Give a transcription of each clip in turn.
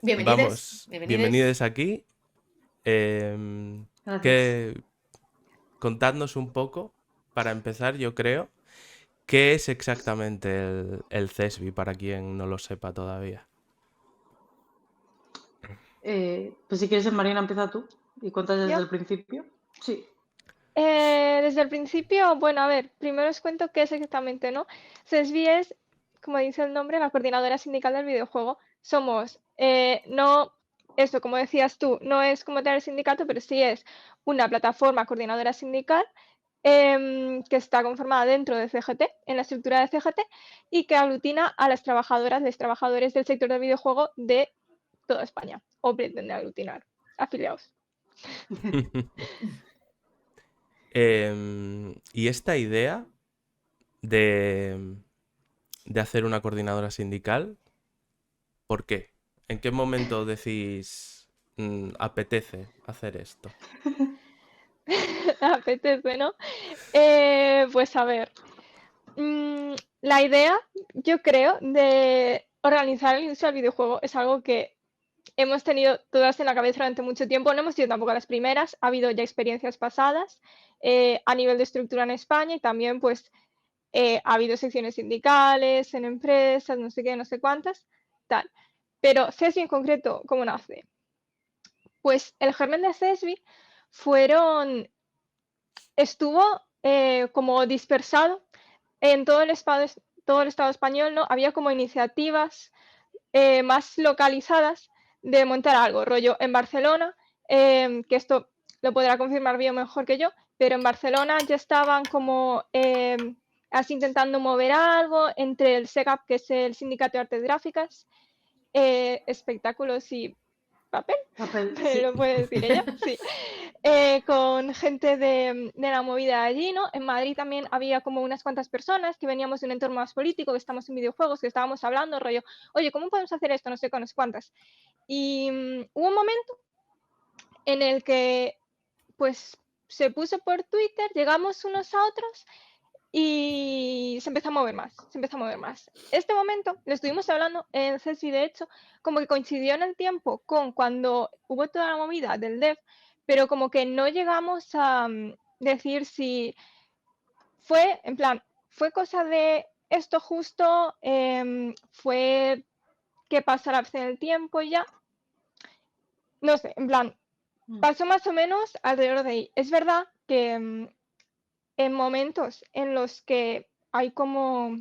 Bienvenides, Vamos, bienvenides. bienvenidos aquí. Gracias. Que contadnos un poco, para empezar, yo creo, qué es exactamente el CESBI, para quien no lo sepa todavía. Pues si quieres, Mariana, empieza tú y cuentas desde ¿Yo? el principio. Sí. Desde el principio, bueno, a ver, primero os cuento qué es exactamente, ¿no? CESBI es, como dice el nombre, la coordinadora sindical del videojuego. Somos, no, eso, como decías tú, no es como tal el sindicato, pero sí es una plataforma coordinadora sindical que está conformada dentro de CGT, en la estructura de CGT, y que aglutina a las trabajadoras, los trabajadores del sector del videojuego de toda España, o pretende aglutinar, afiliados. Y esta idea de, de hacer una coordinadora sindical, ¿por qué? ¿En qué momento decís, apetece hacer esto? Apetece, ¿no? Pues a ver, la idea, yo creo, de organizar la industria del videojuego es algo que hemos tenido todas en la cabeza durante mucho tiempo. No hemos sido tampoco las primeras, ha habido ya experiencias pasadas a nivel de estructura en España y también pues ha habido secciones sindicales, en empresas, no sé qué, no sé cuántas, tal. Pero CESBI en concreto, ¿cómo nace? Pues el germen de CESBI estuvo como dispersado en todo el Estado español, ¿no? Había como iniciativas más localizadas de montar algo, rollo en Barcelona, que esto lo podrá confirmar bien mejor que yo, pero en Barcelona ya estaban como así intentando mover algo entre el SEGAP, que es el Sindicato de Artes Gráficas, espectáculos y papel, Papel, me sí. lo puede decir ella, sí. Con gente de la movida allí, ¿no? En Madrid también había como unas cuantas personas que veníamos de un entorno más político, que estamos en videojuegos, que estábamos hablando, rollo, oye, ¿cómo podemos hacer esto? No sé, con unas cuantas. Y hubo un momento en el que, pues, se puso por Twitter, llegamos unos a otros y se empezó a mover más, se empezó a mover más. Este momento, lo estuvimos hablando en CESI, de hecho, como que coincidió en el tiempo con cuando hubo toda la movida del dev, pero como que no llegamos a decir si fue, en plan, fue cosa de esto justo, fue que pasara en el tiempo y ya, no sé, en plan, pasó más o menos alrededor de ahí. Es verdad que en momentos en los que hay como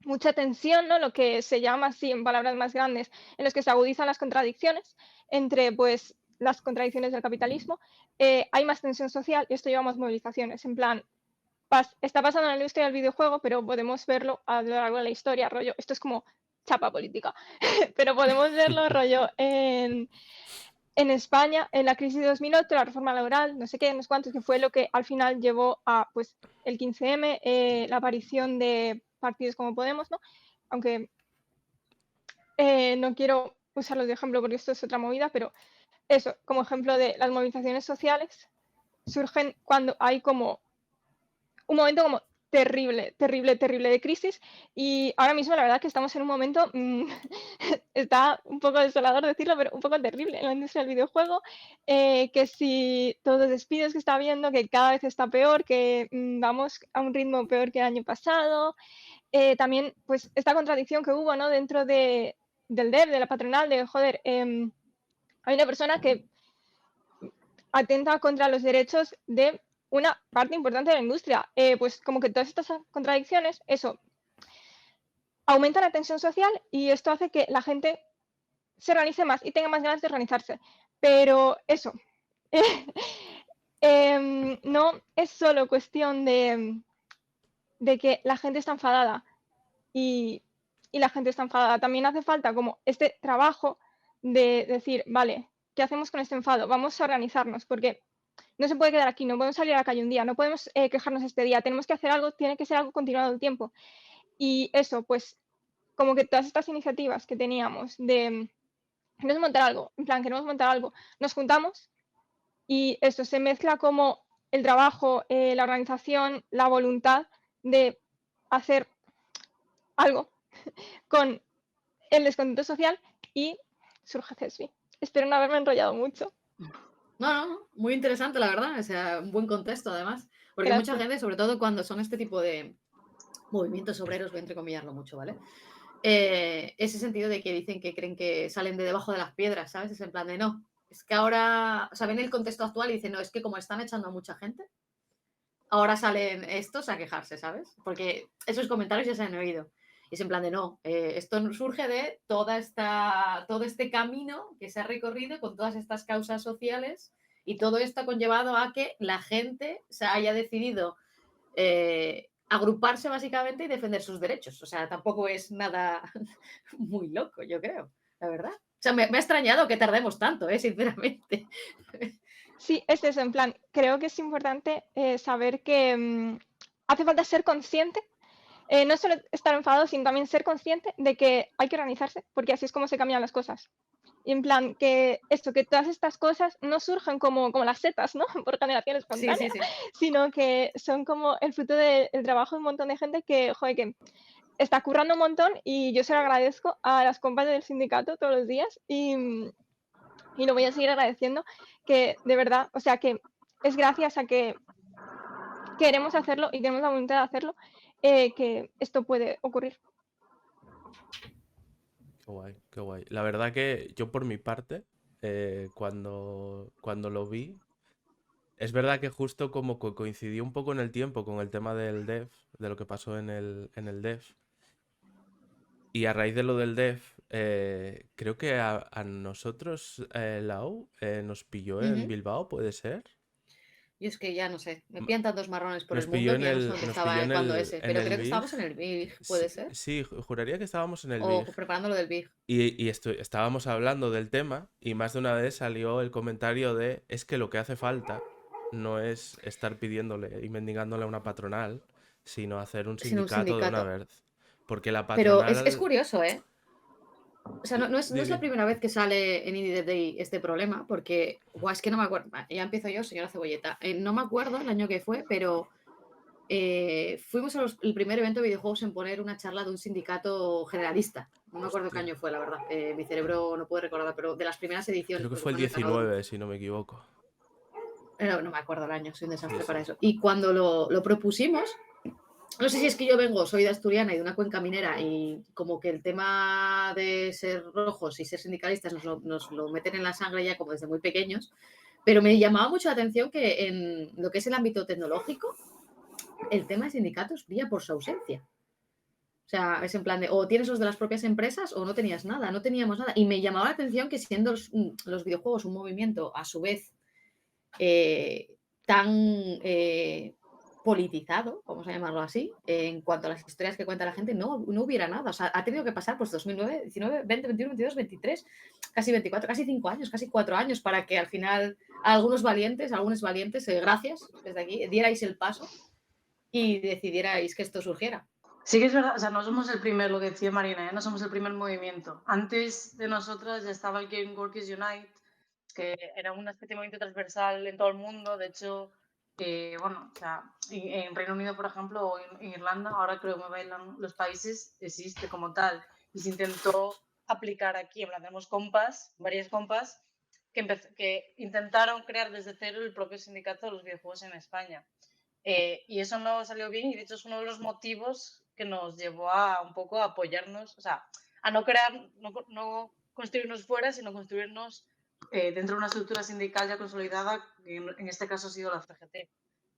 mucha tensión, ¿no? Lo que se llama así en palabras más grandes, en los que se agudizan las contradicciones entre pues las contradicciones del capitalismo, hay más tensión social y esto lleva más movilizaciones. En plan, está pasando en la industria del videojuego, pero podemos verlo a lo largo de la historia, rollo, esto es como chapa política, pero podemos verlo, rollo, en España, en la crisis de 2008, la reforma laboral, no sé qué, no sé cuántos, que fue lo que al final llevó a pues el 15M, la aparición de partidos como Podemos, ¿no? Aunque no quiero usarlos de ejemplo porque esto es otra movida, pero eso, como ejemplo de las movilizaciones sociales, surgen cuando hay como un momento como terrible, terrible, terrible de crisis y ahora mismo la verdad que estamos en un momento, está un poco desolador decirlo, pero un poco terrible en la industria del videojuego, que si todos los despidos que está habiendo, que cada vez está peor, que vamos a un ritmo peor que el año pasado, también pues esta contradicción que hubo, ¿no? Dentro del DEF, de la patronal, de joder, hay una persona que atenta contra los derechos de una parte importante de la industria. Pues como que todas estas contradicciones, eso, aumenta la tensión social y esto hace que la gente se organice más y tenga más ganas de organizarse. Pero eso, no es solo cuestión de que la gente está enfadada y, y la gente está enfadada. También hace falta como este trabajo de decir, vale, ¿qué hacemos con este enfado? Vamos a organizarnos porque no se puede quedar aquí, no podemos salir a la calle un día, no podemos quejarnos este día, tenemos que hacer algo, tiene que ser algo continuado el tiempo. Y eso, pues, como que todas estas iniciativas que teníamos de queremos montar algo, en plan, queremos montar algo, nos juntamos y eso se mezcla como el trabajo, la organización, la voluntad de hacer algo con el descontento social y surge CESBI. Espero no haberme enrollado mucho. No, muy interesante, la verdad. O sea, un buen contexto, además. Porque mucha Gracias. gente, sobre todo cuando son este tipo de movimientos obreros, voy a entrecomillarlo mucho, ¿vale? Ese sentido de que dicen que creen que salen de debajo de las piedras, ¿sabes? Es en plan de no. Es que ahora, o sea, ven el contexto actual y dicen, no, es que como están echando a mucha gente, ahora salen estos a quejarse, ¿sabes? Porque esos comentarios ya se han oído. Y es en plan de no, esto surge de todo este camino que se ha recorrido con todas estas causas sociales y todo esto ha conllevado a que la gente se haya decidido agruparse básicamente y defender sus derechos. O sea, tampoco es nada muy loco, yo creo, la verdad. O sea, me ha extrañado que tardemos tanto, sinceramente. Sí, es eso, en plan, creo que es importante saber que hace falta ser consciente, no solo estar enfadado, sino también ser consciente de que hay que organizarse, porque así es como se cambian las cosas. Y en plan, que todas estas cosas no surgen como las setas, ¿no? Por generación Sí, espontánea, sí, sí. sino que son como el fruto del trabajo de un montón de gente que, joder, que está currando un montón y yo se lo agradezco a las compas del sindicato todos los días y lo voy a seguir agradeciendo, que de verdad, o sea, que es gracias a que queremos hacerlo y tenemos la voluntad de hacerlo, que esto puede ocurrir. Qué guay, qué guay. La verdad que yo por mi parte, cuando lo vi, es verdad que justo como coincidió un poco en el tiempo con el tema del DEF, de lo que pasó en el DEF. Y a raíz de lo del DEF, creo que a nosotros, Lau, nos pilló en Ujú. Bilbao, ¿puede ser? Yo es que ya no sé, me pillan tantos marrones por Nos el pilló mundo en que ya no sé dónde nos pilló estaba cuando ese, en pero el creo que Big. estábamos en el Big, Sí, ¿puede ser? sí, juraría que estábamos en el O Big. preparando lo del Big. Y estábamos hablando del tema y más de una vez salió el comentario de es que lo que hace falta no es estar pidiéndole y mendigándole a una patronal, sino hacer un Sino un sindicato de una sindicato. vez. Porque la Pero es patronal... curioso, ¿eh? O sea, no es Di, la di. primera vez que sale en Indie Death Day este problema, porque, es que no me acuerdo, ya empiezo yo, señora Cebolleta. No me acuerdo el año que fue, pero fuimos el primer evento de videojuegos en poner una charla de un sindicato generalista. No me acuerdo qué Hostia. año fue, la verdad. Mi cerebro no puede recordar, pero de las primeras ediciones, Creo que porque fue el fue en el Canódromo. 19, si no me equivoco. No me acuerdo el año, soy un Sí, desastre sí. para eso. Y cuando lo propusimos, no sé si es que yo soy de Asturiana y de una cuenca minera y como que el tema de ser rojos y ser sindicalistas nos lo meten en la sangre ya como desde muy pequeños, pero me llamaba mucho la atención que en lo que es el ámbito tecnológico, el tema de sindicatos brilla por su ausencia. O sea, es en plan de o tienes los de las propias empresas o no tenías nada, no teníamos nada. Y me llamaba la atención que siendo los videojuegos un movimiento a su vez tan politizado, vamos a llamarlo así, en cuanto a las historias que cuenta la gente, no hubiera nada. O sea, ha tenido que pasar pues 2009, 19, 20, 21, 22, 23, casi 24, casi 5 años, casi 4 años para que al final algunos valientes, gracias, desde aquí, dierais el paso y decidierais que esto surgiera. Sí que es verdad, o sea, no somos el primer, lo que decía Marina, no somos el primer movimiento. Antes de nosotras ya estaba el Game Workers Unite, que era una especie de movimiento transversal en todo el mundo. De hecho, bueno, o sea, en Reino Unido, por ejemplo, o en Irlanda, ahora creo que me bailan los países, existe como tal. Y se intentó aplicar aquí. En plan, tenemos varias compas, que intentaron crear desde cero el propio sindicato de los videojuegos en España. Y eso no salió bien y de hecho es uno de los motivos que nos llevó a un poco a apoyarnos, o sea, a no no construirnos fuera, sino construirnos dentro de una estructura sindical ya consolidada, que en este caso ha sido la CGT.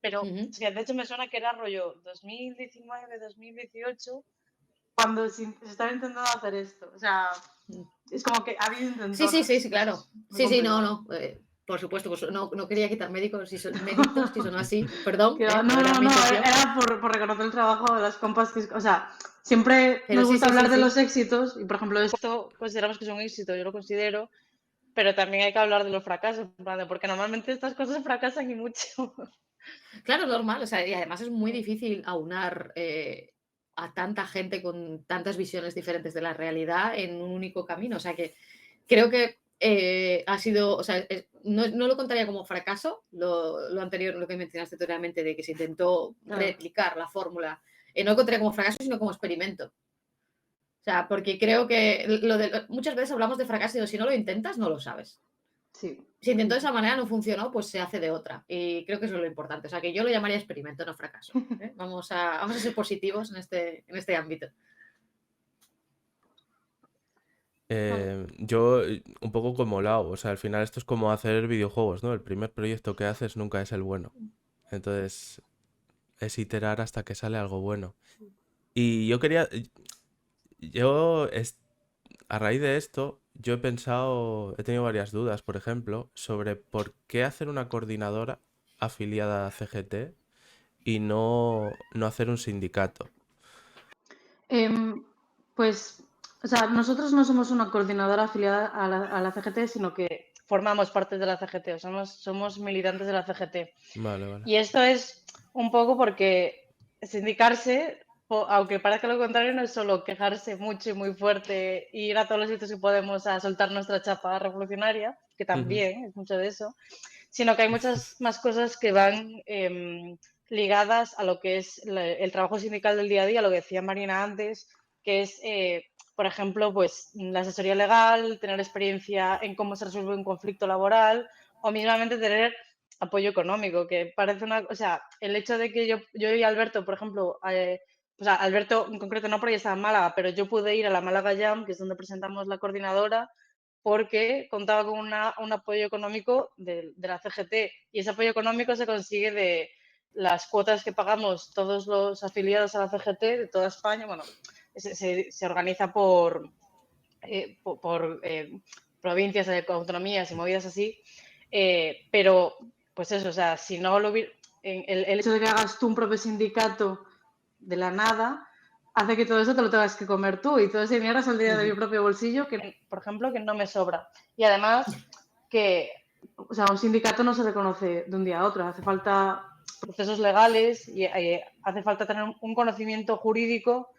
Pero es que de hecho me suena que era rollo 2019, 2018, cuando se estaba intentando hacer esto. O sea, es como que ha habido intentonas. Sí, claro. Sí, no. Por supuesto, pues no quería quitar méritos si son así, perdón. No, era por reconocer el trabajo de las compas, o sea, siempre Pero nos gusta sí, hablar de sí. los éxitos y, por ejemplo, esto consideramos que es un éxito, yo lo considero, pero también hay que hablar de los fracasos, porque normalmente estas cosas fracasan y mucho. Claro, normal, o sea, y además es muy difícil aunar a tanta gente con tantas visiones diferentes de la realidad en un único camino, o sea que creo que ha sido, o sea, no lo contaría como fracaso, lo anterior, lo que mencionaste anteriormente, de que se intentó replicar la fórmula, no lo contaría como fracaso, sino como experimento. sea, porque creo que muchas veces hablamos de fracaso y digo, si no lo intentas, no lo sabes. Sí. Si intentó de esa manera, no funcionó, pues se hace de otra. Y creo que eso es lo importante. O sea, que yo lo llamaría experimento, no fracaso. ¿eh? Vamos a ser positivos en este ámbito. Yo, un poco como Lau, o sea, al final esto es como hacer videojuegos, ¿no? El primer proyecto que haces nunca es el bueno. Entonces, es iterar hasta que sale algo bueno. Y yo, a raíz de esto, yo he tenido varias dudas, por ejemplo, sobre por qué hacer una coordinadora afiliada a CGT y no hacer un sindicato. Pues, o sea, nosotros no somos una coordinadora afiliada a la CGT, sino que formamos parte de la CGT, o sea, somos militantes de la CGT. Vale, vale. Y esto es un poco porque sindicarse, aunque parezca lo contrario, no es solo quejarse mucho y muy fuerte e ir a todos los sitios que podemos a soltar nuestra chapa revolucionaria, que también es mucho de eso, sino que hay muchas más cosas que van ligadas a lo que es el trabajo sindical del día a día, lo que decía Marina antes, que es, por ejemplo, pues la asesoría legal, tener experiencia en cómo se resuelve un conflicto laboral o mismamente tener apoyo económico, que parece una, o sea, el hecho de que yo y Alberto, por ejemplo, o sea, Alberto en concreto no porque estaba en Málaga, pero yo pude ir a la Málaga Jam, que es donde presentamos la coordinadora, porque contaba con un apoyo económico de la CGT y ese apoyo económico se consigue de las cuotas que pagamos todos los afiliados a la CGT de toda España. Bueno, se organiza por provincias, autonomías y movidas así, pero pues eso, o sea, si no lo hubiera, el hecho de que hagas tú un propio sindicato de la nada hace que todo eso te lo tengas que comer tú y todo ese dinero saldría de mi propio bolsillo, que por ejemplo, que no me sobra. Y además que, o sea, un sindicato no se reconoce de un día a otro, hace falta procesos legales y hace falta tener un conocimiento jurídico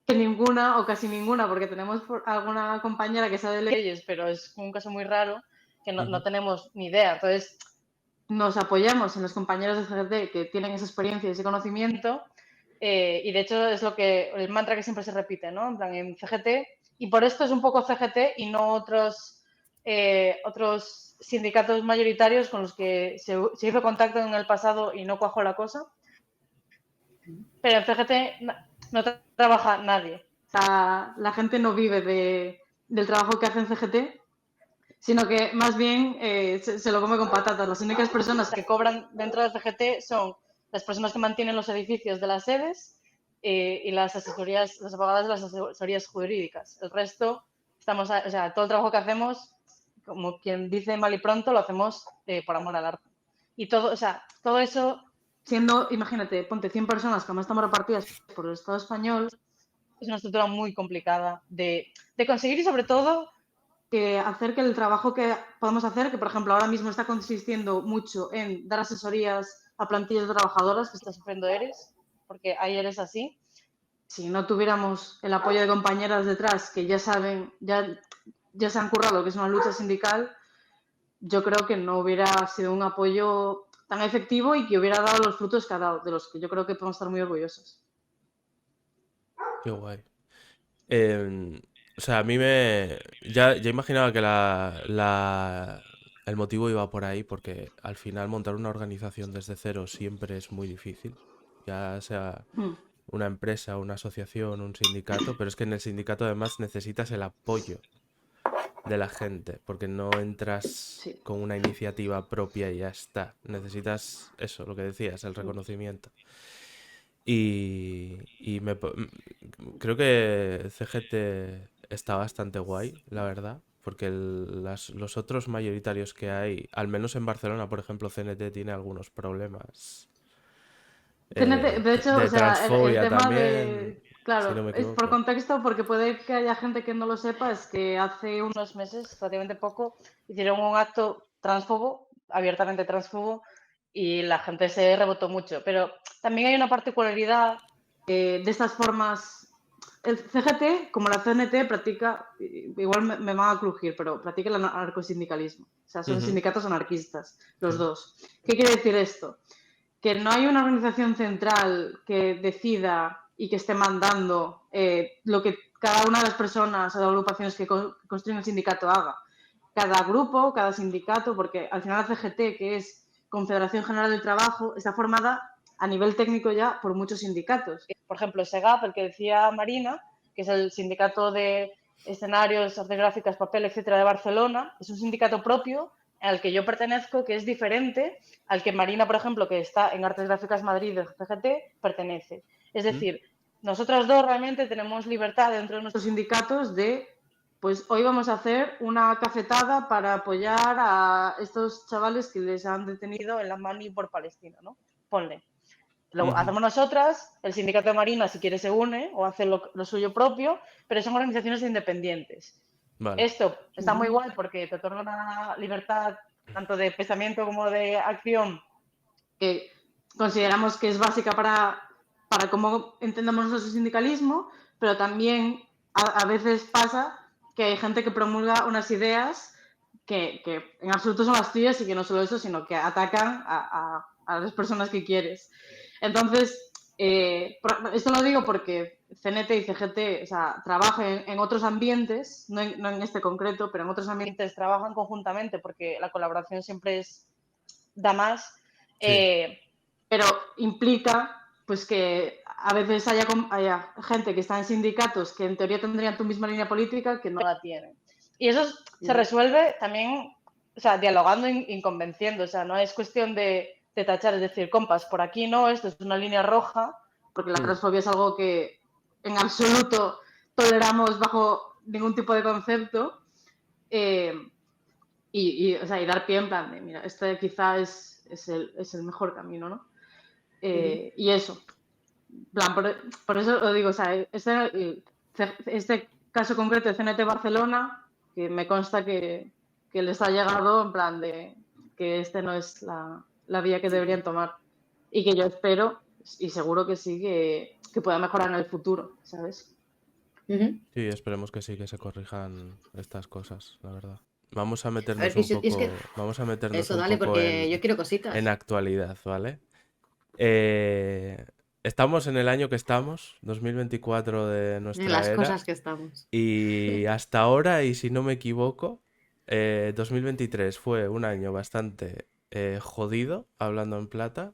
que ninguna o casi ninguna, porque tenemos alguna compañera que sabe de leyes, pero es un caso muy raro que no tenemos ni idea. Entonces, nos apoyamos en los compañeros de CGT que tienen esa experiencia y ese conocimiento. Y de hecho es el mantra que siempre se repite, ¿no? En plan, en CGT. Y por esto es un poco CGT y no otros sindicatos mayoritarios con los que se hizo contacto en el pasado y no cuajó la cosa. Pero en CGT no trabaja nadie. O sea, la gente no vive del trabajo que hace en CGT, sino que más bien se lo come con patatas. Las únicas personas que cobran dentro de CGT son las personas que mantienen los edificios de las sedes y las abogadas de las asesorías jurídicas. El resto, o sea, todo el trabajo que hacemos, como quien dice mal y pronto, lo hacemos por amor al arte. Y todo, o sea, todo eso, siendo, imagínate, ponte 100 personas que no estamos repartidas por el Estado español, es una estructura muy complicada de conseguir y sobre todo hacer que el trabajo que podemos hacer, que por ejemplo ahora mismo está consistiendo mucho en dar asesorías a plantillas de trabajadoras que están sufriendo ERES, porque hay ERES así. Si no tuviéramos el apoyo de compañeras detrás que ya saben, ya se han currado que es una lucha sindical, yo creo que no hubiera sido un apoyo tan efectivo y que hubiera dado los frutos que ha dado, de los que yo creo que podemos estar muy orgullosos. Qué guay. O sea, a mí ya imaginaba que el motivo iba por ahí, porque al final montar una organización desde cero siempre es muy difícil, ya sea una empresa, una asociación, un sindicato, pero es que en el sindicato además necesitas el apoyo de la gente, porque no entras con una iniciativa propia y ya está. Necesitas eso, lo que decías, el reconocimiento. Y creo que CGT está bastante guay, la verdad, porque los otros mayoritarios que hay, al menos en Barcelona, por ejemplo, CNT tiene algunos problemas De hecho, de o sea, el transfobia tema también, si claro, no me es por equivoco. contexto, porque puede que haya gente que no lo sepa, es que hace unos meses, relativamente poco, hicieron un acto transfobo, abiertamente transfobo, y la gente se rebotó mucho. Pero también hay una particularidad de estas formas. El CGT, como la CNT, practica, igual me van a crujir, pero practica el anarcosindicalismo. O sea, son sindicatos anarquistas, los dos. ¿Qué quiere decir esto? Que no hay una organización central que decida y que esté mandando lo que cada una de las personas o agrupaciones que construyen el sindicato haga. Cada grupo, cada sindicato, porque al final la CGT, que es Confederación General del Trabajo, está formada a nivel técnico ya por muchos sindicatos. Por ejemplo, SEGAP, el que decía Marina, que es el sindicato de escenarios, artes gráficas, papel, etcétera, de Barcelona, es un sindicato propio al que yo pertenezco, que es diferente al que Marina, por ejemplo, que está en Artes Gráficas Madrid de CGT, pertenece. Es decir, nosotras dos realmente tenemos libertad dentro de nuestros sindicatos de, pues hoy vamos a hacer una cafetada para apoyar a estos chavales que les han detenido en la Mani por Palestina, ¿no? Ponle. Lo hacemos nosotras, el sindicato de Marina si quiere se une o hace lo suyo propio, pero son organizaciones independientes. Vale. Esto está muy guay porque te otorga una libertad tanto de pensamiento como de acción que consideramos que es básica para cómo entendemos nuestro sindicalismo, pero también a veces pasa que hay gente que promulga unas ideas que en absoluto son las tuyas y que no solo eso, sino que atacan a las personas que quieres. Entonces, esto lo digo porque CNT y CGT, o sea, trabajan en otros ambientes, no en este concreto, pero en otros ambientes trabajan conjuntamente porque la colaboración siempre da más, pero implica pues que a veces haya gente que está en sindicatos que en teoría tendrían tu misma línea política que no la tienen. Y eso se resuelve también, o sea, dialogando y convenciendo, o sea, no es cuestión de tachar, es decir, compas, por aquí no, esto es una línea roja, porque la transfobia es algo que en absoluto toleramos bajo ningún tipo de concepto, y dar pie en plan de, mira, este quizá es el mejor camino, ¿no? Y eso, plan, por eso lo digo, o sea, este caso concreto de CNT Barcelona, que me consta que les ha llegado en plan de que este no es la vía que deberían tomar y que yo espero y seguro que sí que pueda mejorar en el futuro, ¿sabes? Sí, esperemos que sí, que se corrijan estas cosas, la verdad. Vamos a meternos ver, un es que- poco, vamos a meternos Eso, un dale, poco porque yo quiero cositas. en actualidad, ¿vale? Estamos en el año que estamos, 2024 de En nuestra las era, cosas que estamos. y hasta ahora, y si no me equivoco, 2023 fue un año bastante jodido, hablando en plata,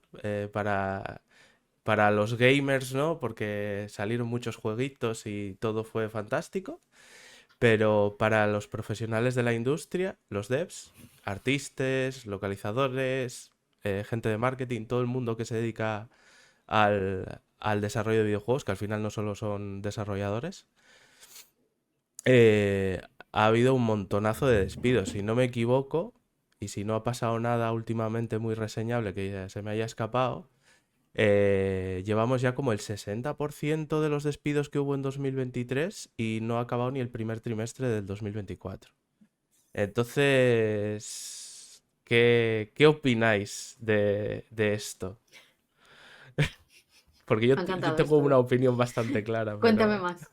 para los gamers, ¿no? Porque salieron muchos jueguitos y todo fue fantástico. Pero para los profesionales de la industria, los devs, artistas, localizadores, gente de marketing, todo el mundo que se dedica al desarrollo de videojuegos, que al final no solo son desarrolladores, ha habido un montonazo de despidos. Si no me equivoco, y si no ha pasado nada últimamente muy reseñable que ya se me haya escapado, llevamos ya como el 60% de los despidos que hubo en 2023 y no ha acabado ni el primer trimestre del 2024. Entonces, ¿qué opináis de esto? Porque Me yo ha encantado tengo esto. una opinión bastante clara, Cuéntame pero más.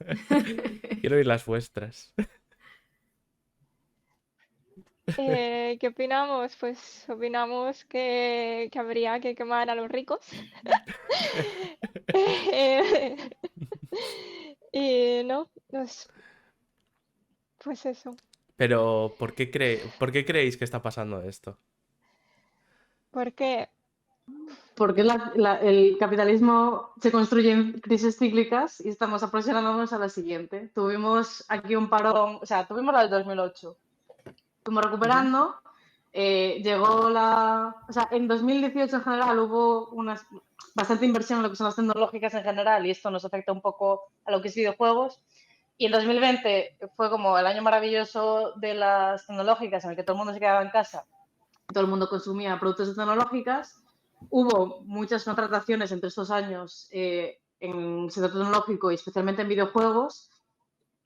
quiero oír las vuestras. ¿Qué opinamos? Pues opinamos que habría que quemar a los ricos. Eh, y no, pues eso. Pero, ¿por qué creéis que está pasando esto? Porque Porque el capitalismo se construye en crisis cíclicas y estamos aproximándonos a la siguiente. Tuvimos aquí un parón, o sea, tuvimos la del 2008. Fuimos recuperando, llegó o sea, en 2018 en general hubo bastante inversión en lo que son las tecnológicas en general y esto nos afecta un poco a lo que es videojuegos. Y en 2020 fue como el año maravilloso de las tecnológicas en el que todo el mundo se quedaba en casa, todo el mundo consumía productos tecnológicas. Hubo muchas contrataciones entre estos años en el sector tecnológico y especialmente en videojuegos.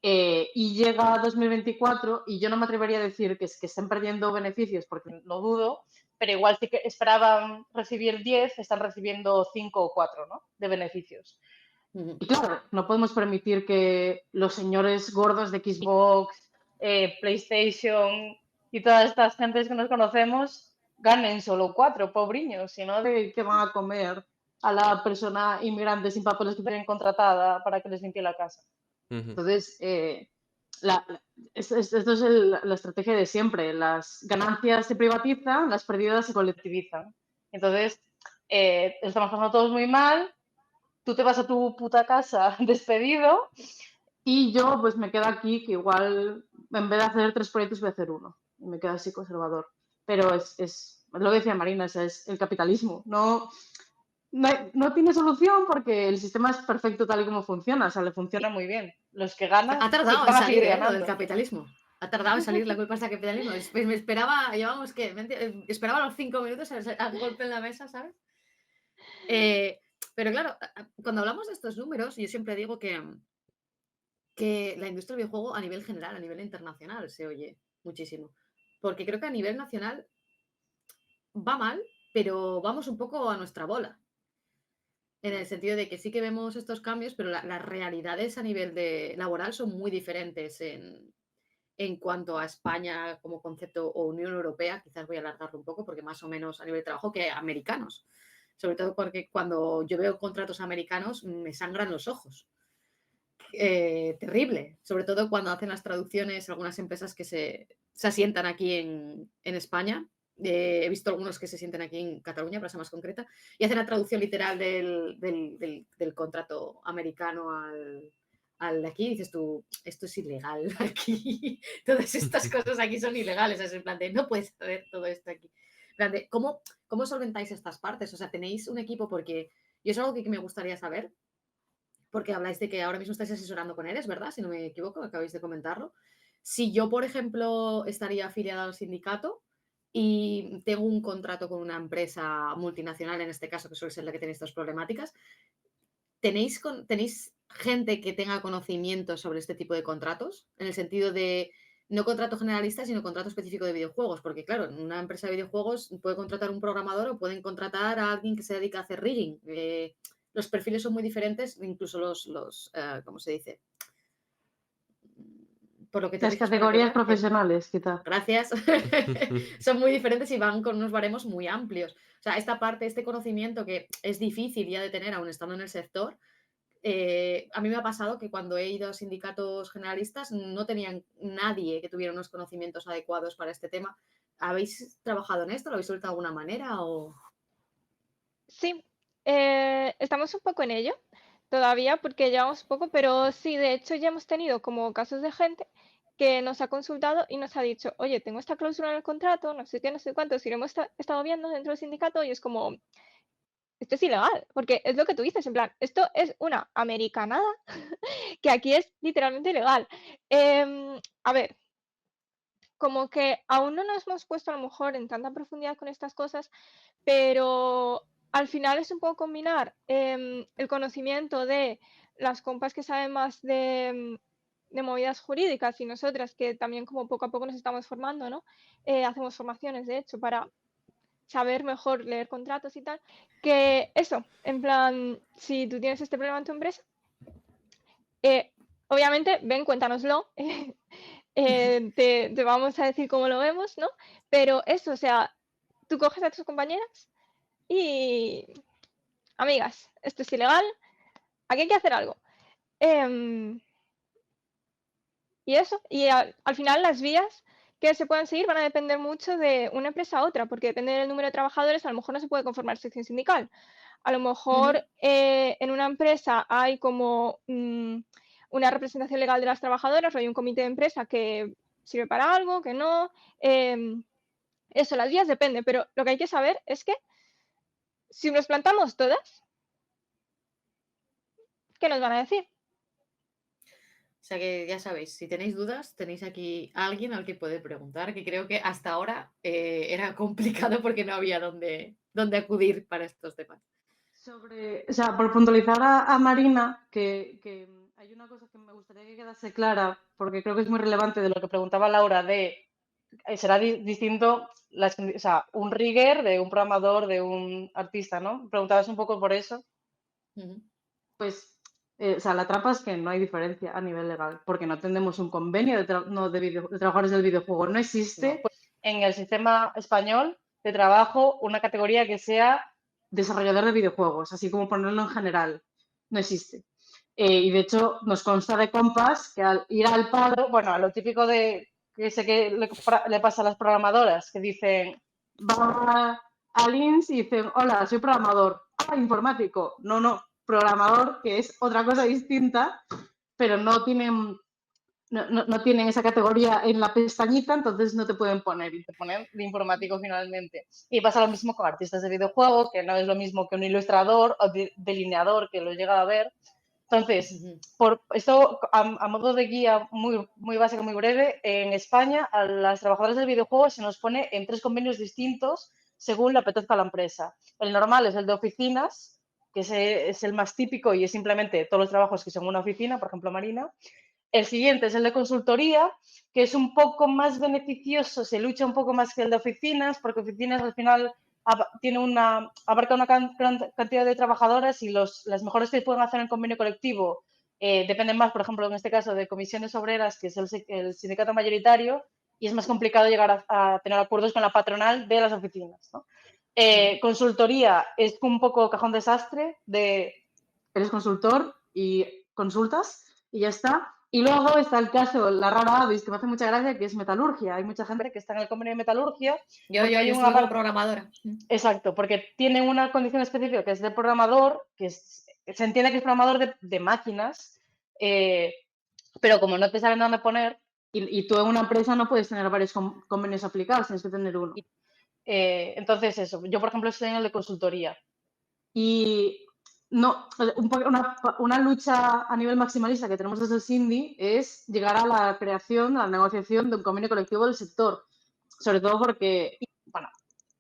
Y llega 2024 y yo no me atrevería a decir que estén perdiendo beneficios porque lo dudo, pero igual sí que esperaban recibir 10, están recibiendo 5 o 4, ¿no? De beneficios. Y claro, no podemos permitir que los señores gordos de Xbox, PlayStation y todas estas gentes que nos conocemos ganen solo 4, pobriños, sino de qué van a comer a la persona inmigrante sin papeles que tienen contratada para que les limpie la casa. Ujú. Entonces, esto es la estrategia de siempre. Las ganancias se privatizan, las pérdidas se colectivizan. Entonces, estamos pasando todos muy mal, tú te vas a tu puta casa despedido y yo pues me quedo aquí que igual en vez de hacer 3 proyectos voy a hacer uno. Y me quedo así conservador. Pero es lo que decía Marina, es el capitalismo. No tiene solución porque el sistema es perfecto tal y como funciona, o sea, le funciona muy bien. Los que ganan Ha tardado en van a seguir salir, lo del ganando. capitalismo. Ha tardado en salir la culpa es del capitalismo. Pues me esperaba, llevamos que, esperaba los 5 minutos al golpe en la mesa, ¿sabes? Pero claro, cuando hablamos de estos números, yo siempre digo que la industria del videojuego a nivel general, a nivel internacional, se oye muchísimo. Porque creo que a nivel nacional va mal, pero vamos un poco a nuestra bola. En el sentido de que sí que vemos estos cambios, pero las realidades a nivel laboral son muy diferentes en cuanto a España como concepto o Unión Europea. Quizás voy a alargarlo un poco porque más o menos a nivel de trabajo que americanos. Sobre todo porque cuando yo veo contratos americanos me sangran los ojos. Terrible, sobre todo cuando hacen las traducciones algunas empresas que se asientan aquí en España. He visto algunos que se sienten aquí en Cataluña, para ser más concreta, y hacen la traducción literal del contrato americano al de aquí. Y dices tú, esto es ilegal aquí. Todas estas cosas aquí son ilegales. Es en plan de, no puedes hacer todo esto aquí. En plan de, ¿cómo solventáis estas partes? O sea, ¿tenéis un equipo? Porque yo es algo que me gustaría saber, porque habláis de que ahora mismo estáis asesorando con Eres, ¿verdad? Si no me equivoco, acabáis de comentarlo. Si yo, por ejemplo, estaría afiliada al sindicato y tengo un contrato con una empresa multinacional, en este caso, que suele ser la que tiene estas problemáticas, ¿tenéis gente que tenga conocimiento sobre este tipo de contratos? En el sentido de no contrato generalista, sino contrato específico de videojuegos. Porque, claro, en una empresa de videojuegos puede contratar un programador o pueden contratar a alguien que se dedica a hacer rigging. Los perfiles son muy diferentes, incluso ¿cómo se dice? Por lo que te Las riges para categorías cobrar. profesionales, quizá. Gracias. Son muy diferentes y van con unos baremos muy amplios. O sea, esta parte, este conocimiento que es difícil ya de tener aún estando en el sector, a mí me ha pasado que cuando he ido a sindicatos generalistas no tenían nadie que tuviera unos conocimientos adecuados para este tema. ¿Habéis trabajado en esto? ¿Lo habéis suelto de alguna manera? O... Sí, estamos un poco en ello todavía porque llevamos poco, pero sí, de hecho ya hemos tenido como casos de gente que nos ha consultado y nos ha dicho, oye, tengo esta cláusula en el contrato, no sé qué, no sé cuánto, si lo hemos estado viendo dentro del sindicato y es como, esto es ilegal, porque es lo que tú dices, en plan, esto es una americanada que aquí es literalmente ilegal. A ver, como que aún no nos hemos puesto a lo mejor en tanta profundidad con estas cosas, pero al final es un poco combinar el conocimiento de las compas que saben más de movidas jurídicas y nosotras que también como poco a poco nos estamos formando, ¿no? Hacemos formaciones, de hecho, para saber mejor leer contratos y tal, que eso, en plan, si tú tienes este problema en tu empresa, obviamente, ven, cuéntanoslo, te vamos a decir cómo lo vemos, ¿no? Pero eso, o sea, tú coges a tus compañeras y, amigas, esto es ilegal, aquí hay que hacer algo. Y eso, y al final las vías que se puedan seguir van a depender mucho de una empresa a otra, porque depende del número de trabajadores, a lo mejor no se puede conformar sección sindical. A lo mejor en una empresa hay como una representación legal de las trabajadoras, o hay un comité de empresa que sirve para algo, que no. Eso, las vías dependen, pero lo que hay que saber es que si nos plantamos todas, ¿qué nos van a decir? O sea que ya sabéis, si tenéis dudas, tenéis aquí a alguien al que poder preguntar, que creo que hasta ahora era complicado porque no había dónde acudir para estos temas. O sea, por puntualizar a Marina, que hay una cosa que me gustaría que quedase clara, porque creo que es muy relevante de lo que preguntaba Laura, será distinto o sea, un rigger de un programador, de un artista, ¿no? Preguntabas un poco por eso. Pues, o sea, la trampa es que no hay diferencia a nivel legal, porque no tenemos un convenio de trabajadores del videojuego. No existe en el sistema español de trabajo una categoría que sea desarrollador de videojuegos, así como ponerlo en general. No existe. Y de hecho nos consta de compas que al ir al paro, bueno, a lo típico de que sé que le pasa a las programadoras, que dicen, va al INS y dicen, hola, soy programador. Ah, informático. No, programador, que es otra cosa distinta, pero no tienen esa categoría en la pestañita, entonces no te pueden poner, y te ponen de informático finalmente. Y pasa lo mismo con artistas de videojuego, que no es lo mismo que un ilustrador o delineador, que lo llega a ver. Entonces, por esto, a modo de guía muy, muy básica, muy breve, en España a las trabajadoras del videojuego se nos pone en 3 convenios distintos según le apetezca a la empresa. El normal es el de oficinas, que es el más típico y es simplemente todos los trabajos que son una oficina, por ejemplo, Marina. El siguiente es el de consultoría, que es un poco más beneficioso, se lucha un poco más que el de oficinas, porque oficinas al final abarca una gran cantidad de trabajadoras y las mejores que pueden hacer en convenio colectivo dependen más, por ejemplo, en este caso, de comisiones obreras, que es el sindicato mayoritario, y es más complicado llegar a tener acuerdos con la patronal de las oficinas, ¿no? Consultoría es un poco cajón desastre de eres consultor y consultas y ya está. Y luego está el caso, la rara avis, que me hace mucha gracia, que es metalurgia. Hay mucha gente que está en el convenio de metalurgia. Yo estuve como programadora. Exacto, porque tiene una condición específica que es de programador, se entiende que es programador de máquinas, pero como no te saben dónde poner, y tú en una empresa no puedes tener varios convenios aplicados, tienes que tener uno. Entonces eso, yo por ejemplo estoy en el de consultoría. Y no, una lucha a nivel maximalista que tenemos desde el Sindi es llegar a la creación, a la negociación de un convenio colectivo del sector, sobre todo porque, bueno,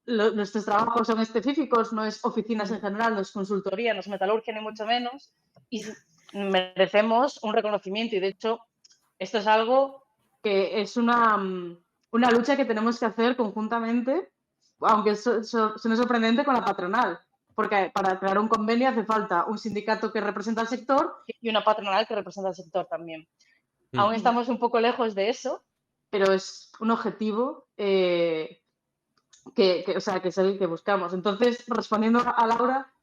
nuestros trabajos son específicos, no es oficinas en general, no es consultoría, no es metalurgia ni mucho menos, y merecemos un reconocimiento y de hecho esto es algo que es una lucha que tenemos que hacer conjuntamente, aunque suene sorprendente, con la patronal. Porque para crear un convenio hace falta un sindicato que representa al sector y una patronal que representa al sector también. Aún estamos un poco lejos de eso, pero es un objetivo que es el que buscamos. Entonces, respondiendo a Laura,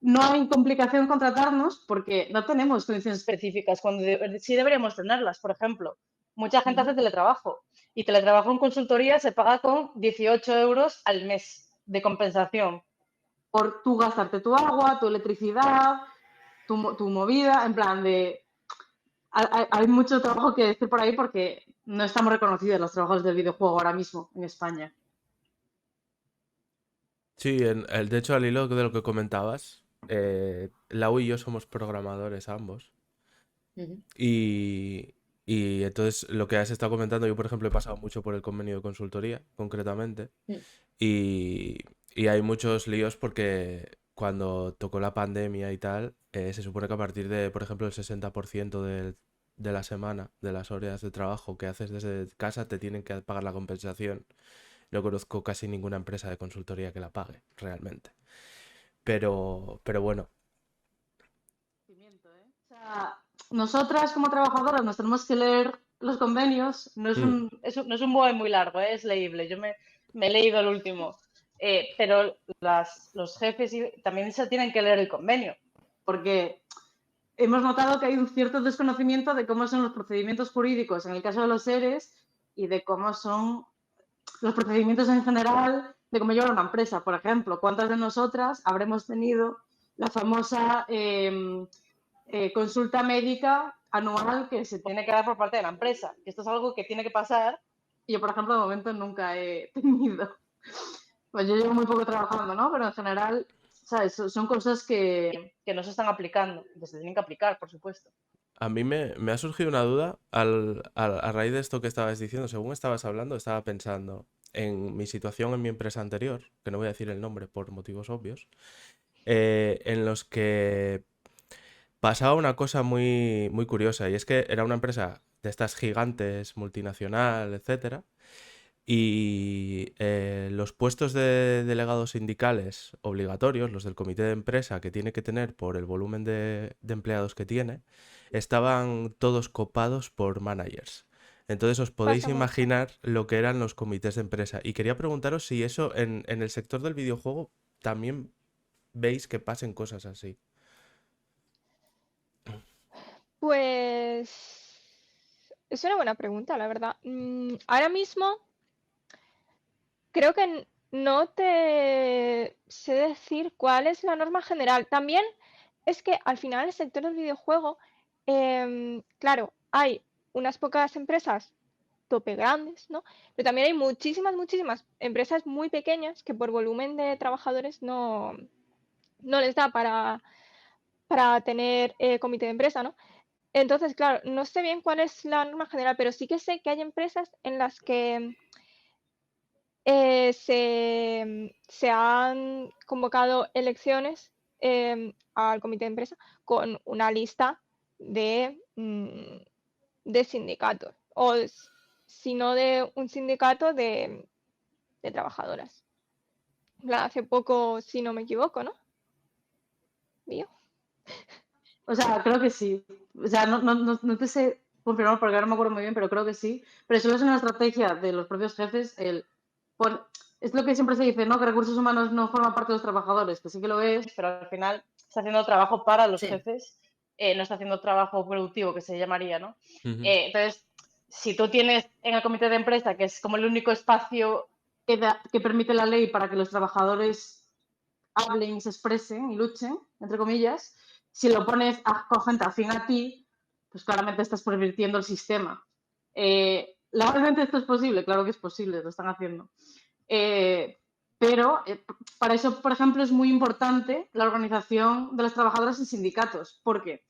no hay complicación contratarnos porque no tenemos condiciones específicas, cuando sí deberíamos tenerlas. Por ejemplo, mucha gente hace teletrabajo y teletrabajo en consultoría se paga con 18 euros al mes de compensación por tú gastarte tu agua, tu electricidad, tu movida, en plan de... Hay mucho trabajo que decir por ahí porque no estamos reconocidos los trabajos del videojuego ahora mismo en España. Sí, de hecho, al hilo de lo que comentabas, Lau y yo somos programadores ambos. Y entonces lo que has estado comentando, yo por ejemplo he pasado mucho por el convenio de consultoría, concretamente, y hay muchos líos porque cuando tocó la pandemia y tal, se supone que a partir de, por ejemplo, el 60% de la semana, de las horas de trabajo que haces desde casa, te tienen que pagar la compensación. No conozco casi ninguna empresa de consultoría que la pague, realmente. Pero bueno. O sea, nosotras como trabajadoras nos tenemos que leer los convenios, no es un BOE muy largo, es leíble, yo me he leído el último, pero los jefes también se tienen que leer el convenio, porque hemos notado que hay un cierto desconocimiento de cómo son los procedimientos jurídicos en el caso de los ERES y de cómo son los procedimientos en general, de cómo lleva una empresa. Por ejemplo, ¿cuántas de nosotras habremos tenido la famosa consulta médica anual que se tiene que dar por parte de la empresa? Esto es algo que tiene que pasar y yo, por ejemplo, de momento nunca he tenido. Pues yo llevo muy poco trabajando, ¿no? Pero en general, ¿sabes? Son cosas que no se están aplicando, que se tienen que aplicar, por supuesto. A mí me ha surgido una duda a raíz de esto que estabas diciendo. Según estabas hablando, estaba pensando en mi situación en mi empresa anterior, que no voy a decir el nombre por motivos obvios, en los que pasaba una cosa muy, muy curiosa, y es que era una empresa de estas gigantes, multinacional, etcétera, y los puestos de delegados sindicales obligatorios, los del comité de empresa que tiene que tener por el volumen de empleados que tiene, estaban todos copados por managers. Entonces os podéis imaginar lo que eran los comités de empresa. Y quería preguntaros si eso en el sector del videojuego también veis que pasen cosas así? Pues es una buena pregunta, la verdad. Ahora mismo creo que no te sé decir cuál es la norma general. También es que al final el sector del videojuego, claro, hay unas pocas empresas tope grandes, ¿no? Pero también hay muchísimas empresas muy pequeñas que por volumen de trabajadores no les da para tener comité de empresa, ¿no? Entonces, claro, no sé bien cuál es la norma general, pero sí que sé que hay empresas en las que se han convocado elecciones al comité de empresa con una lista de sindicatos, o si no de un sindicato de trabajadoras. En plan, hace poco, si no me equivoco, ¿no? ¿Vio? O sea, creo que sí. O sea, no te sé confirmar porque ahora no me acuerdo muy bien, pero creo que sí. Pero eso es una estrategia de los propios jefes. Es lo que siempre se dice, ¿no? Que recursos humanos no forman parte de los trabajadores, que sí que lo es, pero al final está haciendo trabajo para los Sí. jefes, no está haciendo trabajo productivo, que se llamaría, ¿no? Ujú. Entonces, si tú tienes en el comité de empresa, que es como el único espacio que permite la ley para que los trabajadores hablen, se expresen y luchen, entre comillas, si lo pones con gente afín a ti, pues claramente estás pervirtiendo el sistema. ¿Legalmente esto es posible? Claro que es posible, lo están haciendo. Pero para eso, por ejemplo, es muy importante la organización de los trabajadores en sindicatos, porque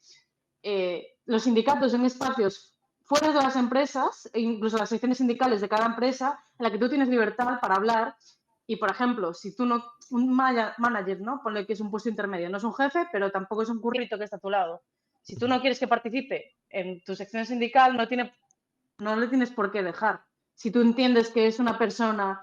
los sindicatos son espacios fuera de las empresas, e incluso las secciones sindicales de cada empresa, en la que tú tienes libertad para hablar. Y, por ejemplo, si tú no, un manager, ¿no? Ponle que es un puesto intermedio, no es un jefe, pero tampoco es un currito que está a tu lado. Si tú no quieres que participe en tu sección sindical, no le tienes por qué dejar. Si tú entiendes que es una persona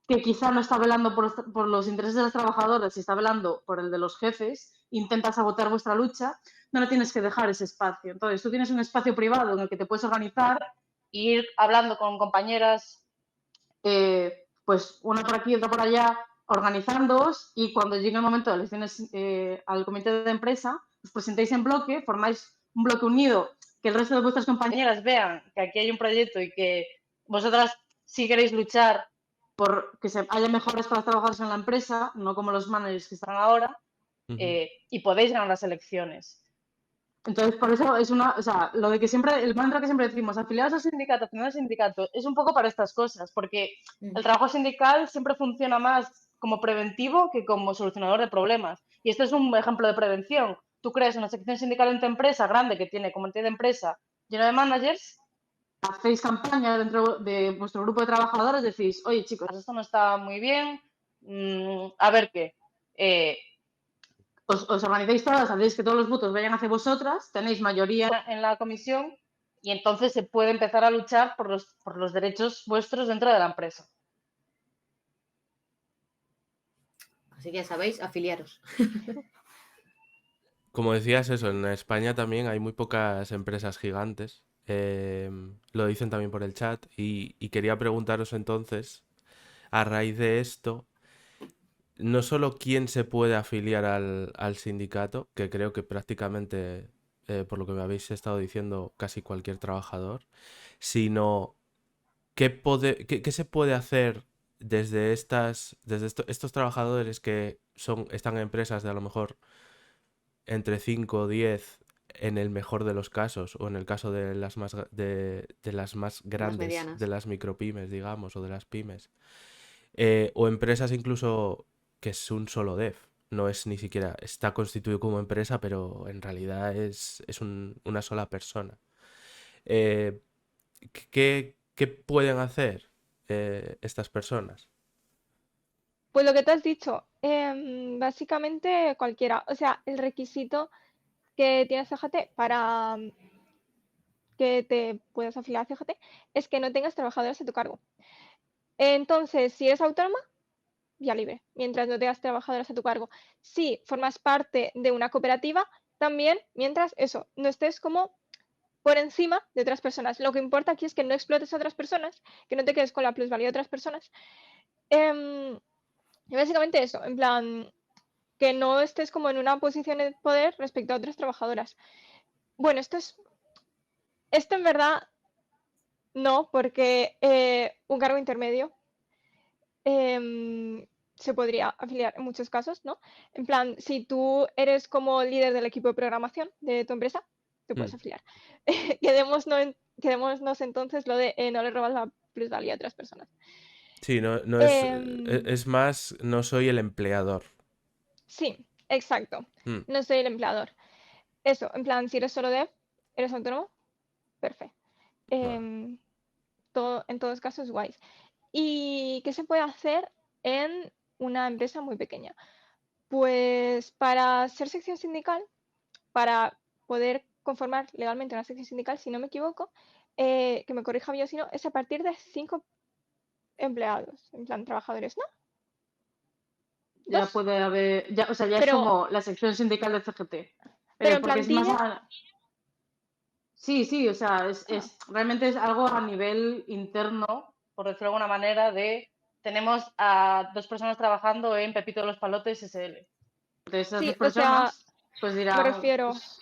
que quizá no está velando por los intereses de los trabajadores y está velando por el de los jefes, intenta sabotear vuestra lucha, no le tienes que dejar ese espacio. Entonces, tú tienes un espacio privado en el que te puedes organizar e ir hablando con compañeras, pues una por aquí, otra por allá, organizándoos, y cuando llegue el momento de elecciones al comité de empresa, os presentéis en bloque, formáis un bloque unido, que el resto de vuestras compañeras vean que aquí hay un proyecto y que vosotras sí queréis luchar por que haya mejores para los trabajadores en la empresa, no como los managers que están ahora, Ujú. y podéis ganar las elecciones. Entonces, por eso es o sea, lo de que siempre, el mantra que siempre decimos, afiliados al sindicato, es un poco para estas cosas, porque el trabajo sindical siempre funciona más como preventivo que como solucionador de problemas. Y esto es un ejemplo de prevención. Tú creas una sección sindical en tu empresa grande que tiene comité de empresa lleno de managers, hacéis campaña dentro de vuestro grupo de trabajadores, decís, oye chicos, esto no está muy bien, a ver qué. Os organizáis todas, hacéis que todos los votos vayan hacia vosotras, tenéis mayoría en la comisión y entonces se puede empezar a luchar por los derechos vuestros dentro de la empresa. Así que ya sabéis, afiliaros. Como decías eso, en España también hay muy pocas empresas gigantes. Lo dicen también por el chat. Y quería preguntaros entonces, a raíz de esto, no solo quién se puede afiliar al sindicato, que creo que prácticamente, por lo que me habéis estado diciendo, casi cualquier trabajador, sino qué se puede hacer desde estos trabajadores que están en empresas de a lo mejor entre 5 o 10 en el mejor de los casos, o en el caso de las de las más Más grandes, de medianas. las micropymes, digamos, o de las pymes. O empresas incluso que es un solo dev. No es ni siquiera, está constituido como empresa, pero en realidad es una sola persona. Eh, ¿qué pueden hacer estas personas? Pues lo que te has dicho, básicamente cualquiera. O sea, el requisito que tiene CGT para que te puedas afiliar a CGT es que no tengas trabajadores a tu cargo. Entonces, si eres autónoma, vía libre, mientras no tengas trabajadores a tu cargo. Si formas parte de una cooperativa, también, mientras eso, no estés como por encima de otras personas. Lo que importa aquí es que no explotes a otras personas, que no te quedes con la plusvalía de otras personas. Y básicamente eso, en plan, que no estés como en una posición de poder respecto a otras trabajadoras. Bueno, esto en verdad no, porque un cargo intermedio em, se podría afiliar en muchos casos, ¿no? En plan, si tú eres como líder del equipo de programación de tu empresa, te puedes Mm. afiliar. Quedémonos entonces lo de no le robas la plusvalía a otras personas. Sí, no Em, es más, no soy el empleador. sí, exacto. Mm, No soy el empleador. Eso, en plan, si eres solo dev, eres autónomo, perfecto. vale. En todos casos, guays. ¿Y qué se puede hacer en una empresa muy pequeña? Pues para ser sección sindical, para poder conformar legalmente una sección sindical, si no me equivoco, que me corrija yo si no, es a partir de 5 empleados, en plan trabajadores, ¿no? Ya Dos, puede haber, ya, o sea, ya es pero, como la sección sindical de CGT. pero en Porque es más, plantilla, sí, sí, o sea, ah, realmente es algo a nivel interno, por decirlo de alguna manera, tenemos a 2 personas trabajando en Pepito de los Palotes SL. Entonces esas sí, 2 o sea, personas, pues me dirán, refiero, pues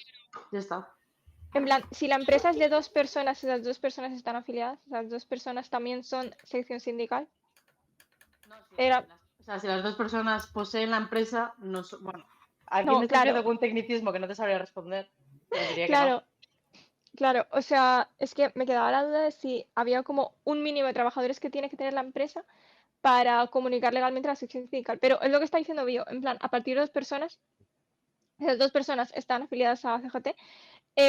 ya está. en plan, si la empresa es de 2 personas, esas 2 personas están afiliadas, esas 2 personas también son sección sindical. No, sí, Era, o sea, si las 2 personas poseen la empresa, no bueno, aquí me no, estás claro, viendo con un tecnicismo que no te sabría responder, pero diría que no. claro, claro, o sea, es que me quedaba la duda de si había como un mínimo de trabajadores que tiene que tener la empresa para comunicar legalmente a la sección sindical. Pero es lo que está diciendo Bio, en plan, a partir de 2 personas, esas 2 personas están afiliadas a CGT,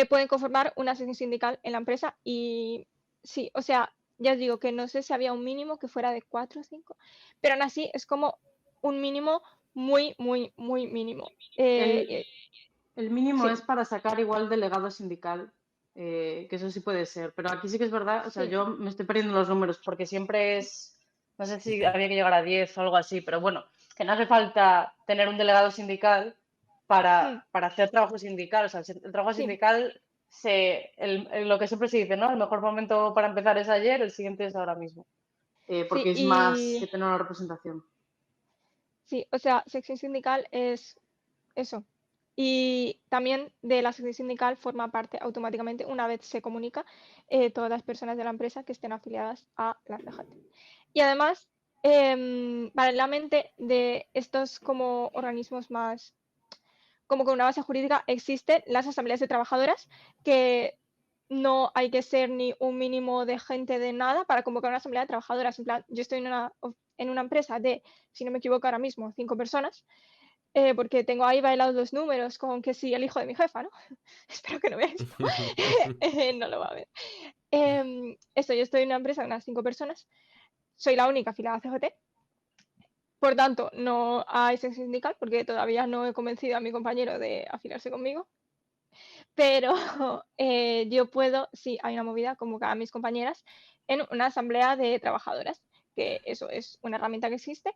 pueden conformar una sección sindical en la empresa y sí, o sea, ya os digo que no sé si había un mínimo que fuera de 4 o 5, pero aún así es como un mínimo muy, muy, muy mínimo. El, el mínimo Sí, es para sacar igual delegado sindical, que eso sí puede ser, pero aquí sí que es verdad, o sea, sí, yo me estoy perdiendo los números porque siempre no sé si había que llegar a 10 o algo así, pero bueno, que no hace falta tener un delegado sindical mm, para hacer trabajo sindical, o sea, el trabajo sí, sindical, lo que siempre se dice, ¿no? El mejor momento para empezar es ayer, el siguiente es ahora mismo, sí, porque es más que y tener una representación. sí, o sea, sección sindical es eso. Y también de la sección sindical forma parte automáticamente, una vez se comunica, todas las personas de la empresa que estén afiliadas a la CGT. Y además, paralelamente de estos como organismos más, como con una base jurídica, existen las asambleas de trabajadoras, que no hay que ser ni un mínimo de gente de nada para convocar una asamblea de trabajadoras. En plan, yo estoy en una empresa de, si no me equivoco ahora mismo, 5 personas, porque tengo ahí bailados los números con que sí, el hijo de mi jefa, ¿no? Espero que no vea esto. No lo va a ver. Esto, yo estoy en una empresa de unas 5 personas, soy la única afiliada a CGT, por tanto, no hay sección sindical porque todavía no he convencido a mi compañero de afiliarse conmigo, pero yo puedo, sí, hay una movida, convocar a mis compañeras en una asamblea de trabajadoras, que eso es una herramienta que existe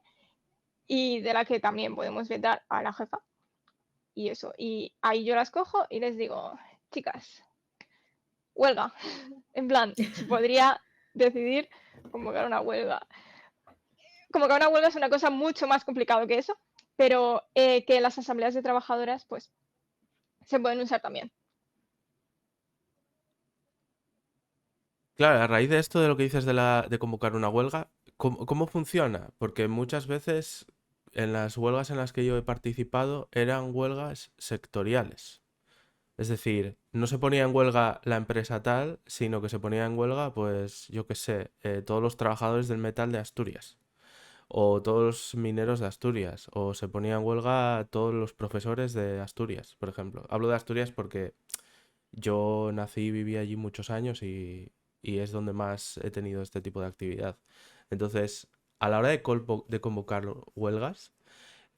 y de la que también podemos vetar a la jefa. Y eso, y ahí yo las cojo y les digo, chicas, huelga. En plan, se podría decidir convocar una huelga. Convocar una huelga es una cosa mucho más complicado que eso, pero que las asambleas de trabajadoras, pues, se pueden usar también. Claro, a raíz de esto de lo que dices de convocar una huelga, ¿cómo funciona? Porque muchas veces en las huelgas en las que yo he participado eran huelgas sectoriales. Es decir, no se ponía en huelga la empresa tal, sino que se ponía en huelga, pues, yo qué sé, todos los trabajadores del metal de Asturias, o todos los mineros de Asturias, o se ponía en huelga todos los profesores de Asturias, por ejemplo. Hablo de Asturias porque yo nací y viví allí muchos años y es donde más he tenido este tipo de actividad. Entonces, a la hora de convocar huelgas,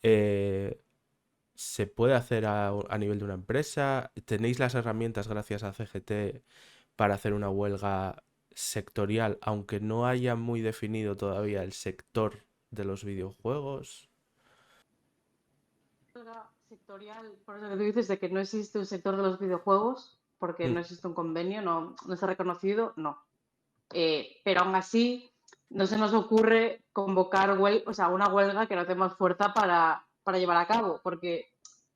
eh, ¿se puede hacer a nivel de una empresa? ¿Tenéis las herramientas gracias a CGT para hacer una huelga sectorial, aunque no haya muy definido todavía el sector de los videojuegos? Huelga sectorial, por eso que tú dices de que no existe un sector de los videojuegos, porque Mm, no existe un convenio, no está reconocido, no. Pero aún así, no se nos ocurre convocar o sea, una huelga que no tenemos fuerza para llevar a cabo, porque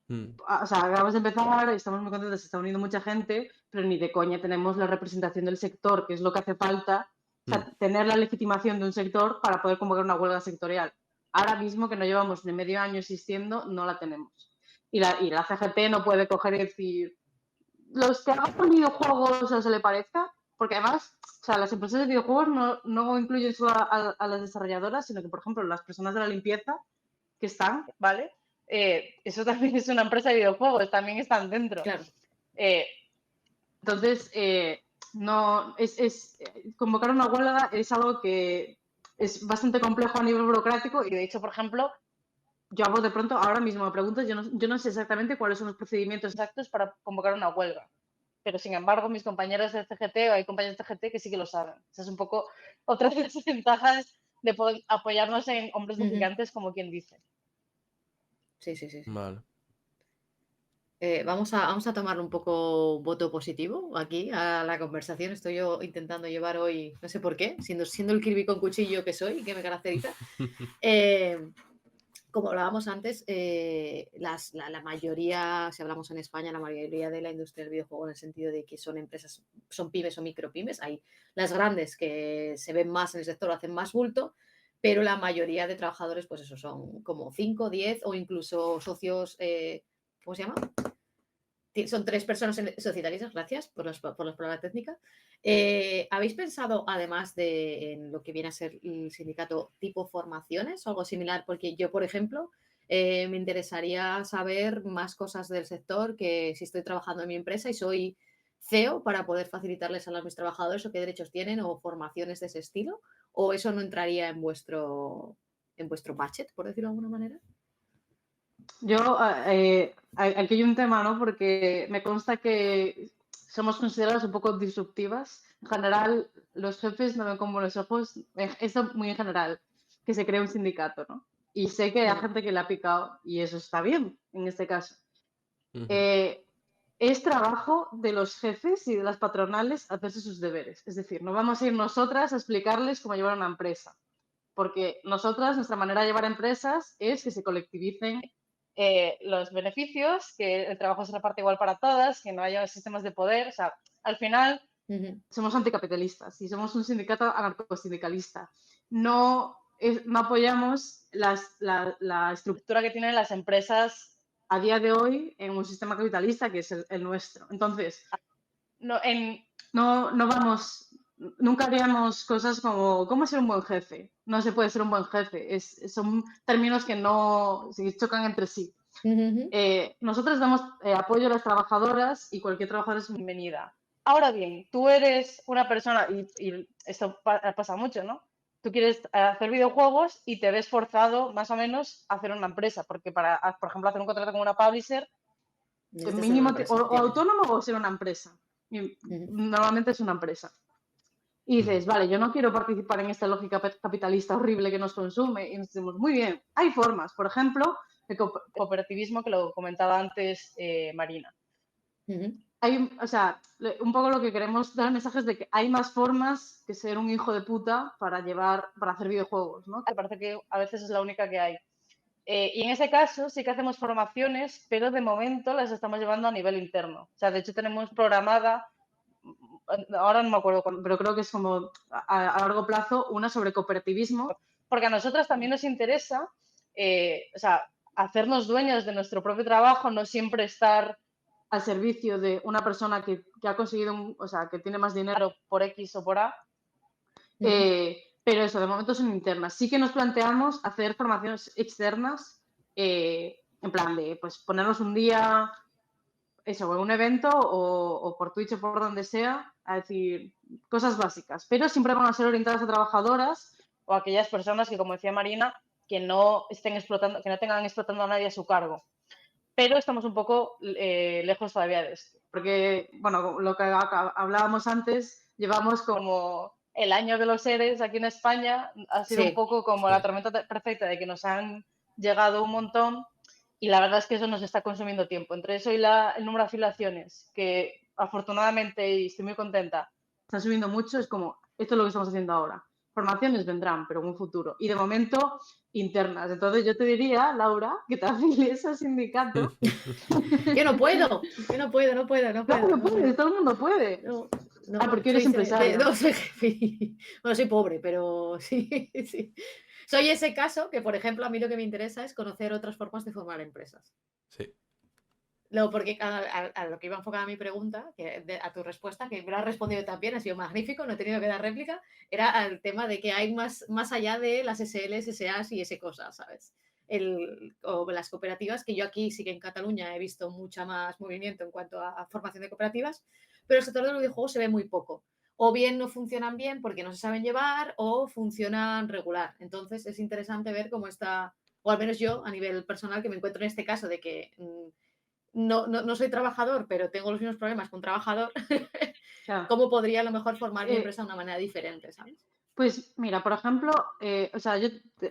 Mm, o sea, acabamos de empezar, estamos muy contentos, se está uniendo mucha gente, pero ni de coña tenemos la representación del sector, que es lo que hace falta, o mm, sea, tener la legitimación de un sector para poder convocar una huelga sectorial. Ahora mismo, que no llevamos ni medio año existiendo, no la tenemos. Y la CGT no puede coger y decir, los que hagan videojuegos o se le parezca, porque además, o sea, las empresas de videojuegos no incluyen solo a las desarrolladoras, sino que, por ejemplo, las personas de la limpieza que están, ¿vale? Eso también es una empresa de videojuegos, también están dentro. Claro. Eh, entonces, no, convocar una huelga es algo que es bastante complejo a nivel burocrático y de hecho, por ejemplo, yo hago de pronto, ahora mismo me pregunto, yo no sé exactamente cuáles son los procedimientos exactos para convocar una huelga, pero sin embargo mis compañeros de CGT o hay compañeros de CGT que sí que lo saben. Esa es un poco otra de las ventajas de poder apoyarnos en hombres Ujú. gigantes, como quien dice. Sí, sí, sí, sí. vale. Vamos a tomar un poco voto positivo aquí a la conversación. Estoy yo intentando llevar hoy, no sé por qué, siendo el Kirby con cuchillo que soy, que me caracteriza. Eh, Como hablábamos antes, la mayoría, si hablamos en España, la mayoría de la industria del videojuego en el sentido de que son empresas, son pymes o micropymes. Hay las grandes que se ven más en el sector, hacen más bulto, pero la mayoría de trabajadores, pues eso, son como 5, 10 o incluso socios, ¿cómo se llama? Son 3 personas societarias, gracias por las palabras técnicas. ¿Habéis pensado, además de en lo que viene a ser el sindicato, tipo formaciones o algo similar? Porque yo, por ejemplo, me interesaría saber más cosas del sector, que si estoy trabajando en mi empresa y soy CEO, para poder facilitarles a mis trabajadores o qué derechos tienen o formaciones de ese estilo, o eso no entraría en vuestro budget, por decirlo de alguna manera. Yo, aquí hay un tema, ¿no? Porque me consta que somos consideradas un poco disruptivas. En general, los jefes no ven con buenos ojos, esto muy en general, que se cree un sindicato, ¿no? Y sé que hay gente que le ha picado y eso está bien en este caso. Ujú, Es trabajo de los jefes y de las patronales hacerse sus deberes. Es decir, no vamos a ir nosotras a explicarles cómo llevar una empresa, porque nosotras, nuestra manera de llevar empresas es que se colectivicen los beneficios, que el trabajo se reparte igual para todas, que no haya sistemas de poder. O sea, al final Ujú. somos anticapitalistas y somos un sindicato anarcosindicalista. No apoyamos la estructura que tienen las empresas a día de hoy en un sistema capitalista que es el nuestro. Entonces, no vamos, nunca haríamos cosas como ¿cómo ser un buen jefe? No se puede ser un buen jefe. Son términos que no se chocan entre sí. Ujú. Nosotros damos apoyo a las trabajadoras y cualquier trabajadora es bienvenida. Ahora bien, tú eres una persona, y esto pasa mucho, ¿no? Tú quieres hacer videojuegos y te ves forzado más o menos a hacer una empresa, porque para, por ejemplo, hacer un contrato con una publisher, Necesitas tener una mínimo empresa, o efectivamente. autónomo o ser una empresa. Y Ujú. normalmente es una empresa. Y ujú. dices, vale, yo no quiero participar en esta lógica capitalista horrible que nos consume. Y nos decimos, muy bien, hay formas. Por ejemplo, el cooperativismo, que lo comentaba antes Marina. Ujú. O sea, un poco lo que queremos dar mensajes de que hay más formas que ser un hijo de puta para hacer videojuegos, ¿no? Que parece que a veces es la única que hay. Y en ese caso sí que hacemos formaciones, pero de momento las estamos llevando a nivel interno. O sea, de hecho tenemos programada, ahora no me acuerdo, pero creo que es como a largo plazo, una sobre cooperativismo, porque a nosotras también nos interesa, o sea, hacernos dueños de nuestro propio trabajo, no siempre estar al servicio de una persona que ha conseguido, o sea, que tiene más dinero por X o por A. Ujú. Pero eso, de momento son internas. Sí que nos planteamos hacer formaciones externas, en plan de, pues, ponernos un día, eso, en un evento o por Twitch o por donde sea, a decir cosas básicas. Pero siempre van a ser orientadas a trabajadoras o a aquellas personas que, como decía Marina, que no estén explotando, que no tengan explotando a nadie a su cargo. Pero estamos un poco lejos todavía de esto. Porque, bueno, lo que hablábamos antes, llevamos como el año de los ERES aquí en España, ha sido un Sí. poco como la Sí. tormenta perfecta de que nos han llegado un montón y la verdad es que eso nos está consumiendo tiempo. Entre eso y el número de afiliaciones, que afortunadamente, y estoy muy contenta, están subiendo mucho, es como, esto es lo que estamos haciendo ahora. Formaciones vendrán, pero en un futuro. Y de momento, internas. Entonces yo te diría, Laura, que te afilies al sindicato. Yo no puedo, no puedo. Claro que puedes, todo el mundo puede. No, Porque eres empresaria. No, soy jefe. Bueno, soy pobre, pero sí, sí. Soy ese caso que, por ejemplo, a mí lo que me interesa es conocer otras formas de formar empresas. Sí. Porque a lo que iba enfocada mi pregunta, a tu respuesta, que me lo has respondido también, ha sido magnífico, no he tenido que dar réplica, era al tema de que hay más allá de las SLs, SAs y ese cosas, ¿sabes? O las cooperativas, que yo aquí sí que en Cataluña he visto mucha más movimiento en cuanto a formación de cooperativas, pero el sector del videojuego se ve muy poco. O bien no funcionan bien porque no se saben llevar o funcionan regular. Entonces es interesante ver cómo está, o al menos yo a nivel personal que me encuentro en este caso de que no soy trabajador, pero tengo los mismos problemas que un trabajador, Claro. ¿cómo podría a lo mejor formar mi empresa de una manera diferente, ¿sabes? Pues mira, por ejemplo, o sea,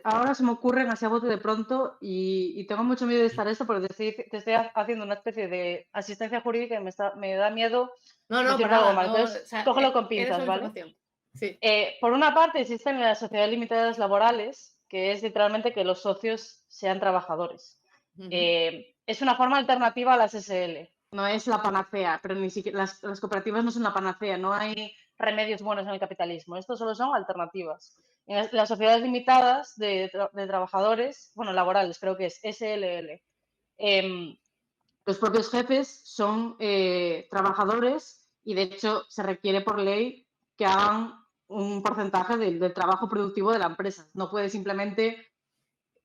ahora se me ocurren así a bote de pronto y tengo mucho miedo de estar esto porque te estoy haciendo una especie de asistencia jurídica y me da miedo decirte algo mal. Entonces, o sea, cógelo con eres pinzas, la ¿vale? información. Sí. Por una parte existen las sociedades limitadas laborales, que es literalmente que los socios sean trabajadores. Es una forma alternativa a las SL, no es la panacea, pero ni siquiera las cooperativas no son la panacea, no hay remedios buenos en el capitalismo, estos solo son alternativas. En las sociedades limitadas de trabajadores, bueno, laborales, creo que es SLL, los propios jefes son trabajadores y de hecho se requiere por ley que hagan un porcentaje del trabajo productivo de la empresa. No puedes simplemente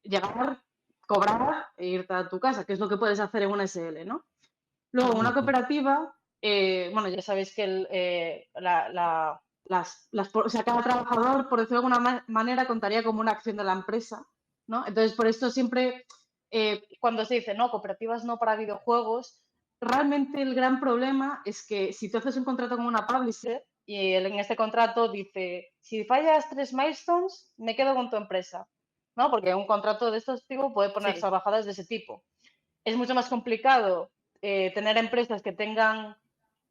llegar, cobrar e irte a tu casa, que es lo que puedes hacer en una SL, ¿no? Luego, una cooperativa, bueno, ya sabéis que o sea, cada trabajador, por decirlo de alguna manera, contaría como una acción de la empresa, ¿no? Entonces, por esto siempre, cuando se dice, no, cooperativas no para videojuegos, realmente el gran problema es que si tú haces un contrato con una publisher y en este contrato dice, si fallas 3 milestones, me quedo con tu empresa, ¿no? Porque un contrato de estos tipos puede poner salvajadas de ese tipo. Es mucho más complicado tener empresas que tengan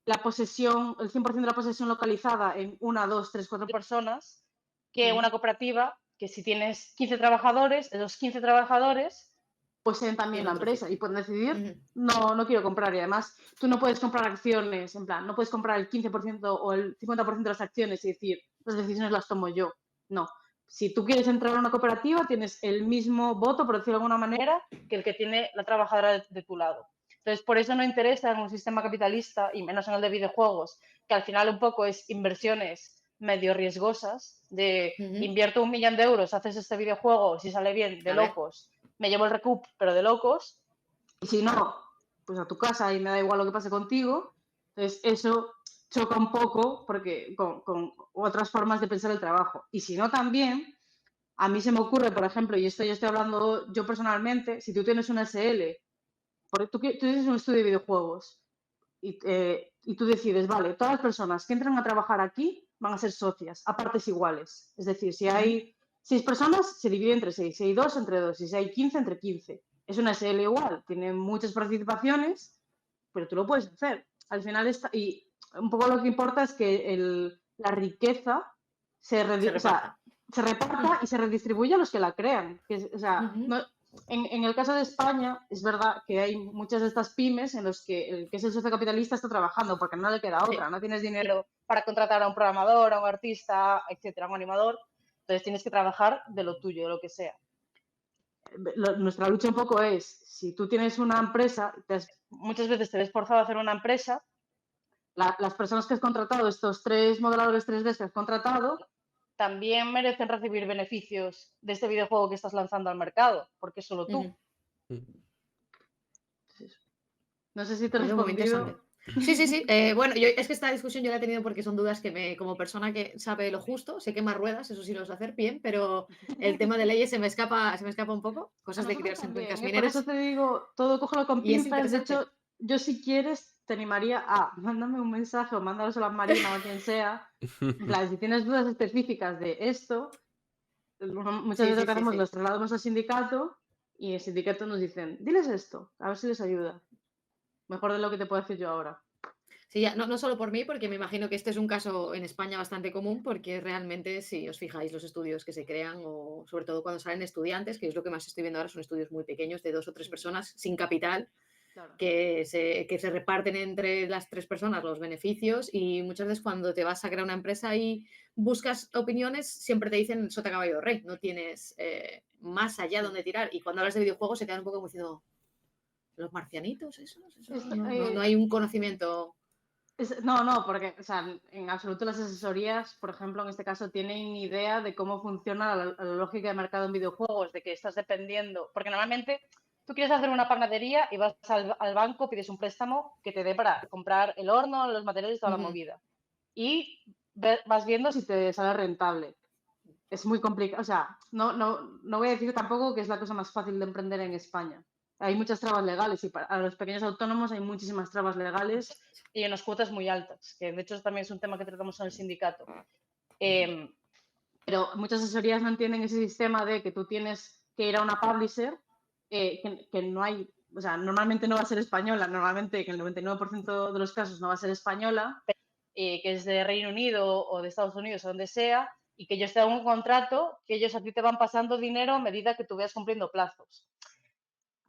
la posesión, el 100% de la posesión localizada en 1, 2, 3, 4 personas, que una cooperativa que si tienes 15 trabajadores, esos 15 trabajadores poseen también la empresa y pueden decidir, no quiero comprar. Y además, tú no puedes comprar acciones, en plan, no puedes comprar el 15% o el 50% de las acciones y decir, las decisiones las tomo yo. No. Si tú quieres entrar a una cooperativa, tienes el mismo voto, por decirlo de alguna manera, que el que tiene la trabajadora de tu lado. Entonces, por eso no interesa en un sistema capitalista, y menos en el de videojuegos, que al final un poco es inversiones medio riesgosas, de invierto 1 millón de euros, haces este videojuego, si sale bien, de locos, me llevo el recoup, pero de locos, y si no, pues a tu casa y me da igual lo que pase contigo. Entonces, eso choca un poco porque con otras formas de pensar el trabajo. Y si no, también, a mí se me ocurre, por ejemplo, y esto yo estoy hablando yo personalmente, si tú tienes una SL, porque tú tienes un estudio de videojuegos y tú decides, vale, todas las personas que entran a trabajar aquí van a ser socias, a partes iguales. Es decir, si hay 6 personas, se divide entre 6, si hay 2, entre 2, y si hay 15, entre 15. Es una SL igual, tiene muchas participaciones, pero tú lo puedes hacer. Al final y un poco lo que importa es que la riqueza se reparta y se redistribuye a los que la crean. En el caso de España, es verdad que hay muchas de estas pymes en los que el que es el socio capitalista está trabajando porque no le queda otra, no tienes dinero para contratar a un programador, a un artista, etcétera, a un animador, entonces tienes que trabajar de lo tuyo, de lo que sea. Nuestra lucha un poco es, si tú tienes una empresa, muchas veces te ves forzado a hacer una empresa, las personas que has contratado, estos 3 modeladores 3D que has contratado, también merecen recibir beneficios de este videojuego que estás lanzando al mercado, porque solo tú. No sé si te he respondido. Sí. Bueno, es que esta discusión yo la he tenido porque son dudas que como persona que sabe lo justo, sé quemar ruedas, eso sí lo sé hacer bien, pero el tema de leyes se me escapa un poco, cosas de criarse en cuencas mineras. Por eso te digo, todo cógelo con pinzas. De hecho, yo si quieres te animaría a mándame un mensaje o mándalo a Marina o a quien sea. En plan, si tienes dudas específicas de esto, muchas veces lo que hacemos los trasladamos al sindicato y el sindicato nos dicen, diles esto, a ver si les ayuda. Mejor de lo que te puedo decir yo ahora. Sí, no solo por mí, porque me imagino que este es un caso en España bastante común, porque realmente, si os fijáis, los estudios que se crean, o sobre todo cuando salen estudiantes, que es lo que más estoy viendo ahora, son estudios muy pequeños, de 2 o 3 personas, sin capital, Claro. que se reparten entre las 3 personas los beneficios, y muchas veces cuando te vas a crear una empresa y buscas opiniones, siempre te dicen sota, caballo, rey, no tienes más allá donde tirar. Y cuando hablas de videojuegos se quedan un poco como diciendo, ¿los marcianitos esos? No hay un conocimiento. No, porque, o sea, en absoluto las asesorías, por ejemplo, en este caso, tienen idea de cómo funciona la lógica de mercado en videojuegos, de que estás dependiendo, porque normalmente tú quieres hacer una panadería y vas al banco, pides un préstamo que te dé para comprar el horno, los materiales, toda la movida. Y vas viendo si te sale rentable. Es muy complicado, o sea, no voy a decir tampoco que es la cosa más fácil de emprender en España. Hay muchas trabas legales y para los pequeños autónomos hay muchísimas trabas legales y unas cuotas muy altas, que de hecho también es un tema que tratamos en el sindicato. Pero muchas asesorías no entienden ese sistema de que tú tienes que ir a una publisher, que no hay, o sea, normalmente no va a ser española, normalmente en el 99% de los casos no va a ser española, que es de Reino Unido o de Estados Unidos o donde sea, y que ellos te dan un contrato que ellos a ti te van pasando dinero a medida que tú vayas cumpliendo plazos.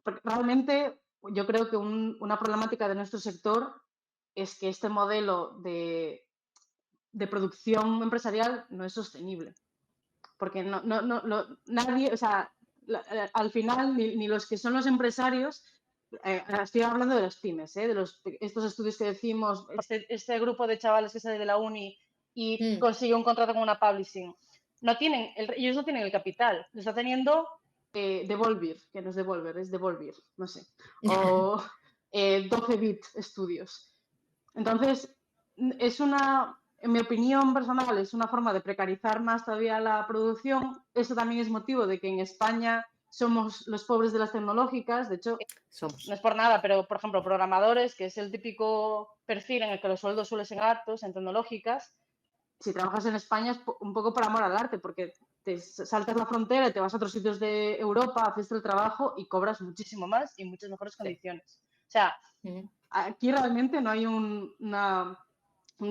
Porque realmente yo creo que una problemática de nuestro sector es que este modelo de producción empresarial no es sostenible. Porque nadie, o sea, al final ni los que son los empresarios, estoy hablando de las pymes, de estos estudios que decimos, este grupo de chavales que sale de la uni y consigue un contrato con una publishing, ellos no tienen el capital, lo está teniendo Devolver, que no es Devolver, es Devolver, no sé, o 12-bit Studios. Entonces, en mi opinión personal, es una forma de precarizar más todavía la producción. Eso también es motivo de que en España somos los pobres de las tecnológicas. De hecho, no es por nada, pero, por ejemplo, programadores, que es el típico perfil en el que los sueldos suelen ser altos en tecnológicas, si trabajas en España es un poco por amor al arte, porque te saltas la frontera y te vas a otros sitios de Europa, haces el trabajo y cobras muchísimo más y en muchas mejores condiciones. O sea, aquí realmente no hay un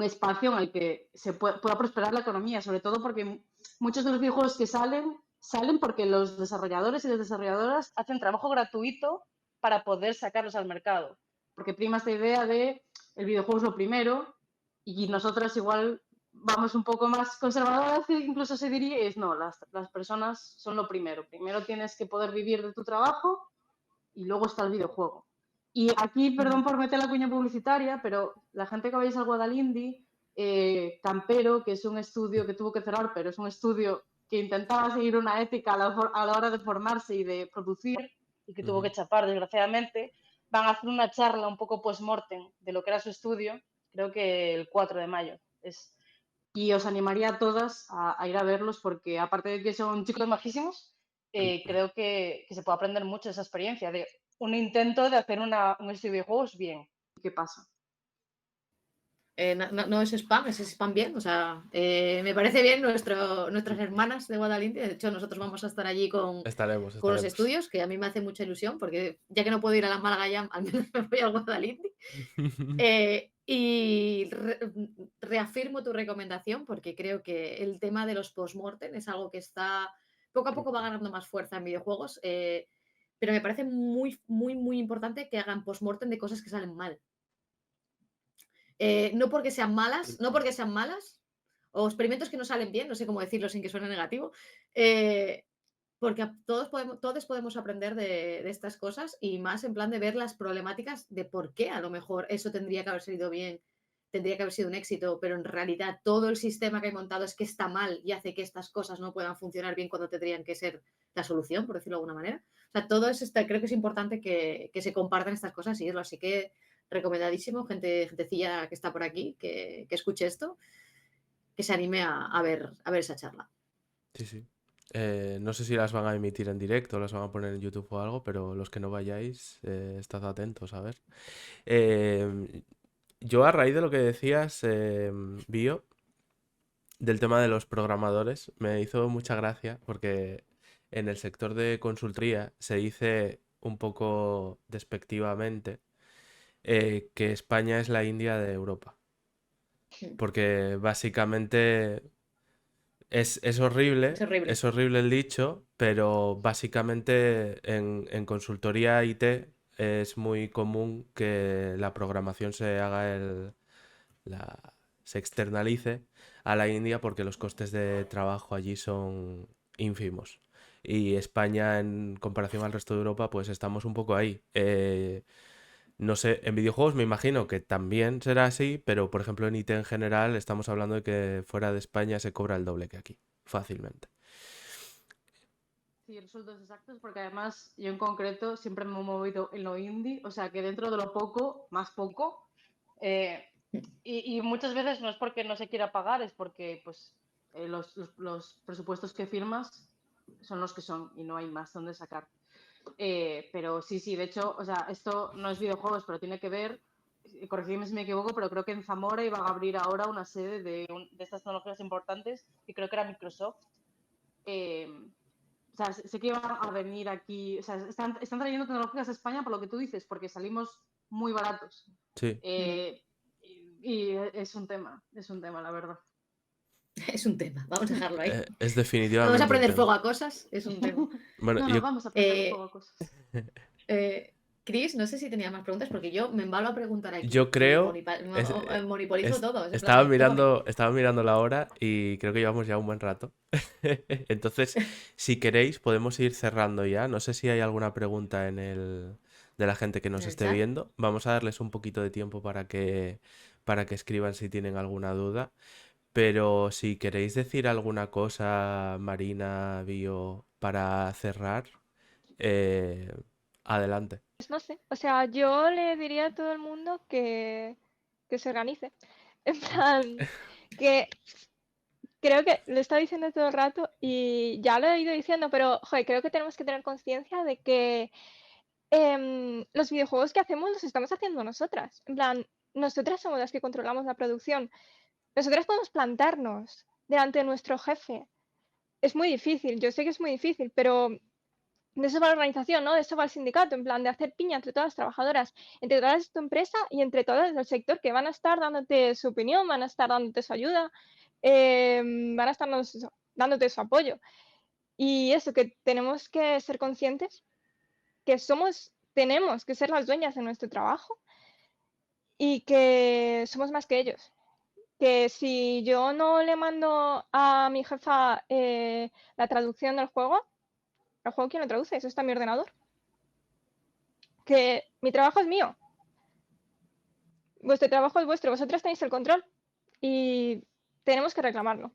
espacio en el que se pueda prosperar la economía, sobre todo porque muchos de los videojuegos que salen porque los desarrolladores y las desarrolladoras hacen trabajo gratuito para poder sacarlos al mercado. Porque prima esta idea de el videojuego es lo primero y nosotras igual vamos un poco más conservadoras, incluso se diría, es no, las personas son lo primero. Primero tienes que poder vivir de tu trabajo y luego está el videojuego. Y aquí, perdón por meter la cuña publicitaria, pero la gente que vais al Guadalindi, Campero, que es un estudio que tuvo que cerrar, pero es un estudio que intentaba seguir una ética a la hora de formarse y de producir, y que tuvo que chapar, desgraciadamente, van a hacer una charla un poco post-mortem de lo que era su estudio, creo que el 4 de mayo. Y os animaría a todas a ir a verlos porque, aparte de que son chicos majísimos, creo que se puede aprender mucho de esa experiencia, de un intento de hacer un estudio de juegos bien. ¿Qué pasa? No es spam, es spam bien. O sea, me parece bien nuestras hermanas de Guadalindi. De hecho, nosotros vamos a estar allí con los estudios, que a mí me hace mucha ilusión, porque ya que no puedo ir a la Málaga ya, al menos me voy al Guadalindi. Y reafirmo tu recomendación, porque creo que el tema de los post-mortem es algo que está poco a poco va ganando más fuerza en videojuegos, pero me parece muy, muy, muy importante que hagan post-mortem de cosas que salen mal. No porque sean malas, o experimentos que no salen bien, no sé cómo decirlo sin que suene negativo, porque todos podemos aprender de estas cosas, y más en plan de ver las problemáticas de por qué a lo mejor eso tendría que haber salido bien, tendría que haber sido un éxito, pero en realidad todo el sistema que he montado es que está mal y hace que estas cosas no puedan funcionar bien cuando tendrían que ser la solución, por decirlo de alguna manera. O sea, todo eso creo que es importante que se compartan estas cosas y así que recomendadísimo, gentecilla que está por aquí, que escuche esto, que se anime a ver esa charla. Sí, sí. No sé si las van a emitir en directo, las van a poner en YouTube o algo, pero los que no vayáis, estad atentos, a ver. Yo, a raíz de lo que decías, Bio, del tema de los programadores, me hizo mucha gracia porque en el sector de consultoría se dice un poco despectivamente que España es la India de Europa. Mm. Porque básicamente es Es horrible horrible. el dicho, pero básicamente en consultoría IT es muy común que la programación se externalice a la India porque los costes de trabajo allí son ínfimos. Y España, en comparación al resto de Europa, pues estamos un poco ahí. No sé, en videojuegos me imagino que también será así, pero por ejemplo en IT en general estamos hablando de que fuera de España se cobra el doble que aquí, fácilmente. Sí, resultados exactos, porque además yo en concreto siempre me he movido en lo indie, o sea que dentro de lo poco, más poco, eh, y muchas veces no es porque no se quiera pagar, es porque pues los presupuestos que firmas son los que son y no hay más donde sacar. Pero sí, de hecho, o sea, esto no es videojuegos, pero tiene que ver, corregidme si me equivoco, pero creo que en Zamora iban a abrir ahora una sede de estas tecnologías importantes, y creo que era Microsoft. Eh, o sea, sé que iban a venir aquí, o sea, están trayendo tecnologías a España por lo que tú dices, porque salimos muy baratos. Sí. Y es un tema, la verdad. Es un tema, vamos a dejarlo ahí. Es Vamos a definitivamente un prender fuego tema. a cosas, es un tema. Bueno, No, vamos a aprender un poco Eh, cosas. Chris, no sé si tenía más preguntas porque yo me embalo a preguntar aquí yo y creo, monopolizo todo. Es en plan estaba de, tómame. mirando la hora y creo que llevamos ya un buen rato. Entonces, si queréis, podemos ir cerrando ya. No sé si hay alguna pregunta de la gente que En nos el esté chat. viendo. Vamos a darles un poquito de tiempo para que escriban si tienen alguna duda. Pero si queréis decir alguna cosa, Marina, Bio, para cerrar, eh, adelante. Pues no sé, o sea, yo le diría a todo el mundo que se organice. En plan, que creo que lo está diciendo todo el rato y ya lo he ido diciendo, pero joder, creo que tenemos que tener conciencia de que los videojuegos que hacemos los estamos haciendo nosotras. En plan, nosotras somos las que controlamos la producción. Nosotras podemos plantarnos delante de nuestro jefe. Es muy difícil, yo sé que es muy difícil, pero de eso va la organización, ¿no? De eso va el sindicato, en plan de hacer piña entre todas las trabajadoras, entre todas de tu empresa y entre todas del sector que van a estar dándote su opinión, van a estar dándote su ayuda, van a estar dándote su apoyo. Y eso, que tenemos que ser conscientes que tenemos que ser las dueñas de nuestro trabajo y que somos más que ellos. Que si yo no le mando a mi jefa la traducción del juego, ¿el juego quién lo traduce? Eso está en mi ordenador. Que mi trabajo es mío, vuestro trabajo es vuestro, vosotras tenéis el control y tenemos que reclamarlo.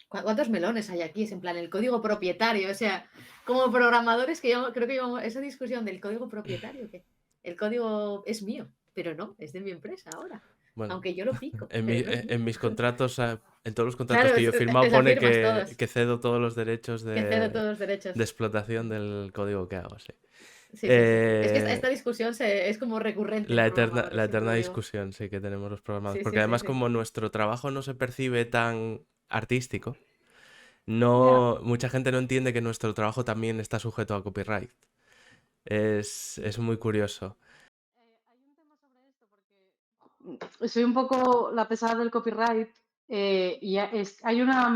¿Cuántos melones hay aquí? Es en plan el código propietario. O sea, como programadores que yo creo que llevamos esa discusión del código propietario, que el código es mío, pero no, es de mi empresa ahora. Bueno, Aunque yo lo pico, en, pero no es mío. en mis contratos, en todos los contratos Claro, que yo he firmado la pone firmas todos, que cedo todos los derechos que cedo todos de los derechos. explotación del código que hago, sí. Sí. Es que esta discusión es como recurrente en La programadores, eterna siempre lo digo. discusión, sí, que tenemos los programadores. Sí, Porque sí, sí, además, sí. como nuestro trabajo no se percibe tan artístico, Ya. mucha gente no entiende que nuestro trabajo también está sujeto a copyright. Es muy curioso. Hay un tema sobre esto porque soy un poco la pesada del copyright, y hay una...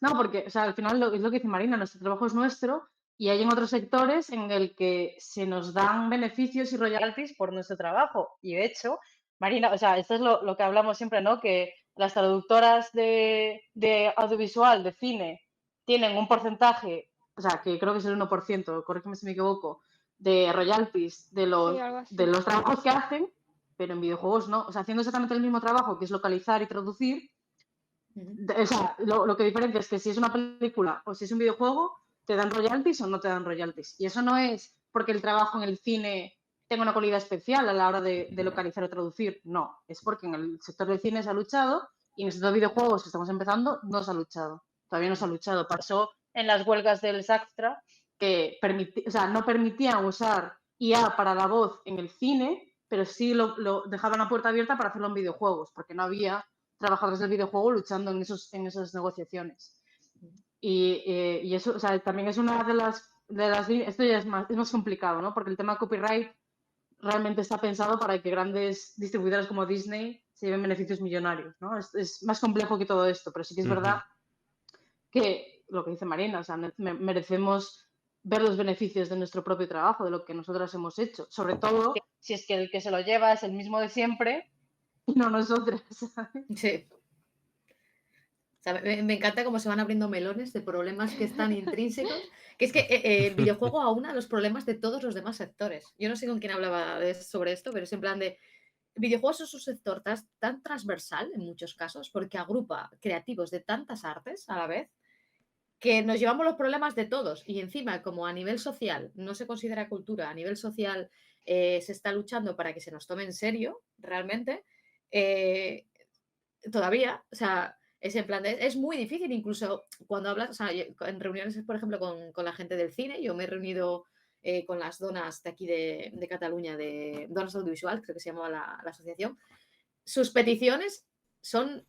No, porque o sea, al final es lo que dice Marina, nuestro trabajo es nuestro, y hay en otros sectores en el que se nos dan beneficios y royalties por nuestro trabajo. Y de hecho, Marina, o sea, esto es lo que hablamos siempre, ¿no? Que las traductoras de audiovisual, de cine, tienen un porcentaje, o sea, que creo que es el 1%, corrígeme si me equivoco, de royalties Sí, algo de así. los trabajos que hacen, pero en videojuegos no. O sea, haciendo exactamente el mismo trabajo, que es localizar y traducir, o sea, lo que diferencia es que si es una película o si es un videojuego, te dan royalties o no te dan royalties. Y eso no es porque el trabajo en el cine tenga una calidad especial a la hora de localizar o traducir. No, es porque en el sector del cine se ha luchado y en el sector de videojuegos que estamos empezando no se ha luchado. Todavía no se ha luchado. Pasó en las huelgas del SACTRA que no permitían usar IA para la voz en el cine, pero sí lo dejaban la puerta abierta para hacerlo en videojuegos, porque no había trabajadores del videojuego luchando en esas negociaciones. Y eso, o sea, también es una de las esto ya es más complicado, ¿no? Porque el tema de copyright realmente está pensado para que grandes distribuidoras como Disney se lleven beneficios millonarios, ¿no? Es más complejo que todo esto, pero sí que es verdad que lo que dice Marina, o sea, merecemos ver los beneficios de nuestro propio trabajo, de lo que nosotras hemos hecho, sobre todo si es que el que se lo lleva es el mismo de siempre y no nosotras, ¿sabes? Sí. O sea, me encanta cómo se van abriendo melones de problemas que están intrínsecos. Que es que el videojuego aúna los problemas de todos los demás sectores. Yo no sé con quién hablaba sobre esto, pero es en plan de. Videojuegos es un sector tan transversal en muchos casos porque agrupa creativos de tantas artes a la vez que nos llevamos los problemas de todos y encima como a nivel social no se considera cultura, a nivel social se está luchando para que se nos tome en serio realmente, eh, todavía, o sea, es en plan es muy difícil incluso cuando hablas, o sea, en reuniones, por ejemplo, con la gente del cine, yo me he reunido con las donas de aquí de Cataluña, de Donas Audiovisual, creo que se llamaba la asociación, sus peticiones son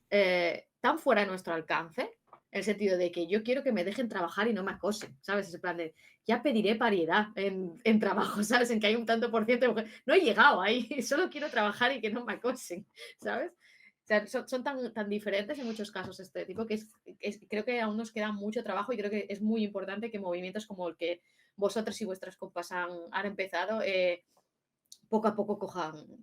tan fuera de nuestro alcance, en el sentido de que yo quiero que me dejen trabajar y no me acosen, ¿sabes? Es en plan de, ya pediré paridad en trabajo, ¿sabes? En que hay un tanto por ciento de mujeres. No he llegado ahí, solo quiero trabajar y que no me acosen, ¿sabes? O sea, son tan diferentes en muchos casos este tipo que creo que aún nos queda mucho trabajo y creo que es muy importante que movimientos como el que vosotros y vuestras compas han empezado, poco a poco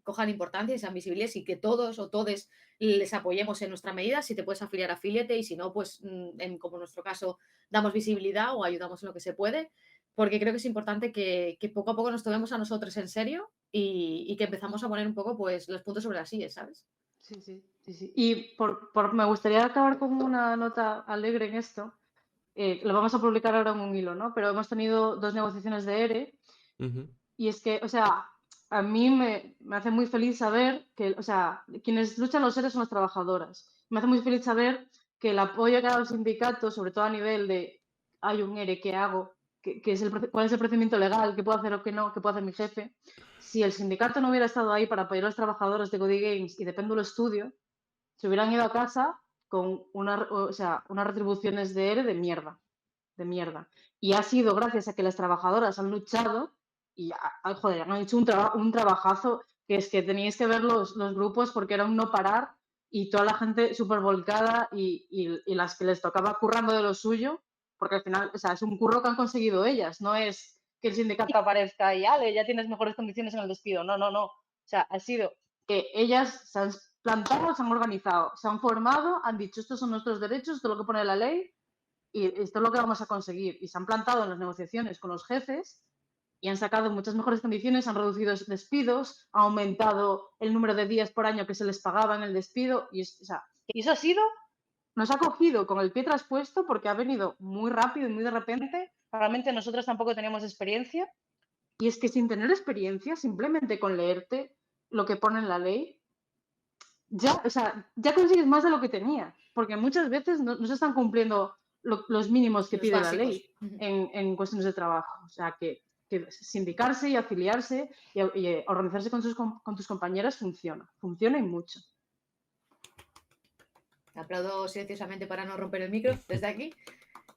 cojan importancia y sean visibles y que todos o todes les apoyemos en nuestra medida. Si te puedes afiliar, afíliate y si no, pues como en nuestro caso, damos visibilidad o ayudamos en lo que se puede, porque creo que es importante que poco a poco nos tomemos a nosotros en serio y que empezamos a poner un poco pues los puntos sobre las sillas, ¿sabes? Sí. Y me gustaría acabar con una nota alegre en esto. Lo vamos a publicar ahora en un hilo, ¿no? Pero hemos tenido 2 negociaciones de ERE y es que, o sea, a mí me hace muy feliz saber que, o sea, quienes luchan los ERE son las trabajadoras. Me hace muy feliz saber que el apoyo que ha dado el sindicato, sobre todo a nivel de hay un ERE, ¿qué hago? ¿Cuál es el procedimiento legal? ¿Qué puedo hacer o qué no? ¿Qué puede hacer mi jefe? Si el sindicato no hubiera estado ahí para apoyar a los trabajadores de Godi Games y de Péndulo Studio, se hubieran ido a casa con unas retribuciones de ERE de mierda. Y ha sido gracias a que las trabajadoras han luchado y, joder, han hecho un trabajazo, que es que teníais que ver los grupos porque era un no parar y toda la gente súper volcada y las que les tocaba currando de lo suyo, porque al final, o sea, es un curro que han conseguido ellas, no es que el sindicato aparezca y, ale, ya tienes mejores condiciones en el despido, no. O sea, ha sido que ellas se han plantado, se han organizado, se han formado, han dicho, estos son nuestros derechos, esto es lo que pone la ley, y esto es lo que vamos a conseguir. Y se han plantado en las negociaciones con los jefes y han sacado muchas mejores condiciones, han reducido despidos, ha aumentado el número de días por año que se les pagaba en el despido. Y eso ha sido, nos ha cogido con el pie traspuesto porque ha venido muy rápido y muy de repente. Realmente nosotros tampoco teníamos experiencia. Y es que sin tener experiencia, simplemente con leerte lo que pone en la ley, ya consigues más de lo que tenía, porque muchas veces no se están cumpliendo los mínimos que Los pide básicos. la ley en cuestiones de trabajo. O sea, que sindicarse y afiliarse y organizarse con tus compañeras funciona y mucho. Aplaudo silenciosamente para no romper el micro desde aquí.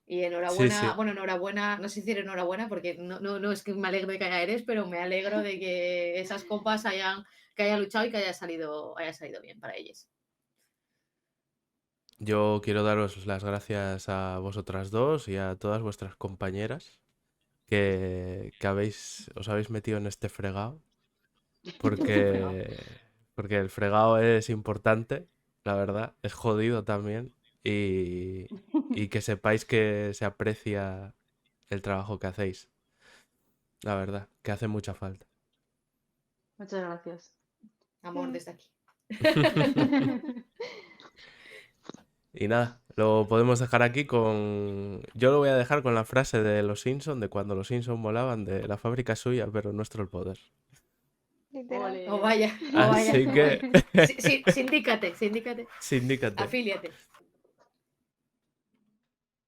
Y enhorabuena, Sí. Bueno, enhorabuena, no sé si decir enhorabuena porque no es que me alegro de que haya eres, pero me alegro de que esas compas que hayan luchado y que haya salido bien para ellas. Yo quiero daros las gracias a vosotras dos y a todas vuestras compañeras que os habéis metido en este fregado. Porque el fregado es importante, la verdad, es jodido también. Y que sepáis que se aprecia el trabajo que hacéis. La verdad, que hace mucha falta. Muchas gracias. Amor desde aquí. Y nada, lo podemos dejar aquí con... Yo lo voy a dejar con la frase de los Simpson, de cuando los Simpson volaban, de la fábrica es suya, pero nuestro el poder. Literal. O vaya. Así que... Sí, sindícate. Sindícate. Afíliate.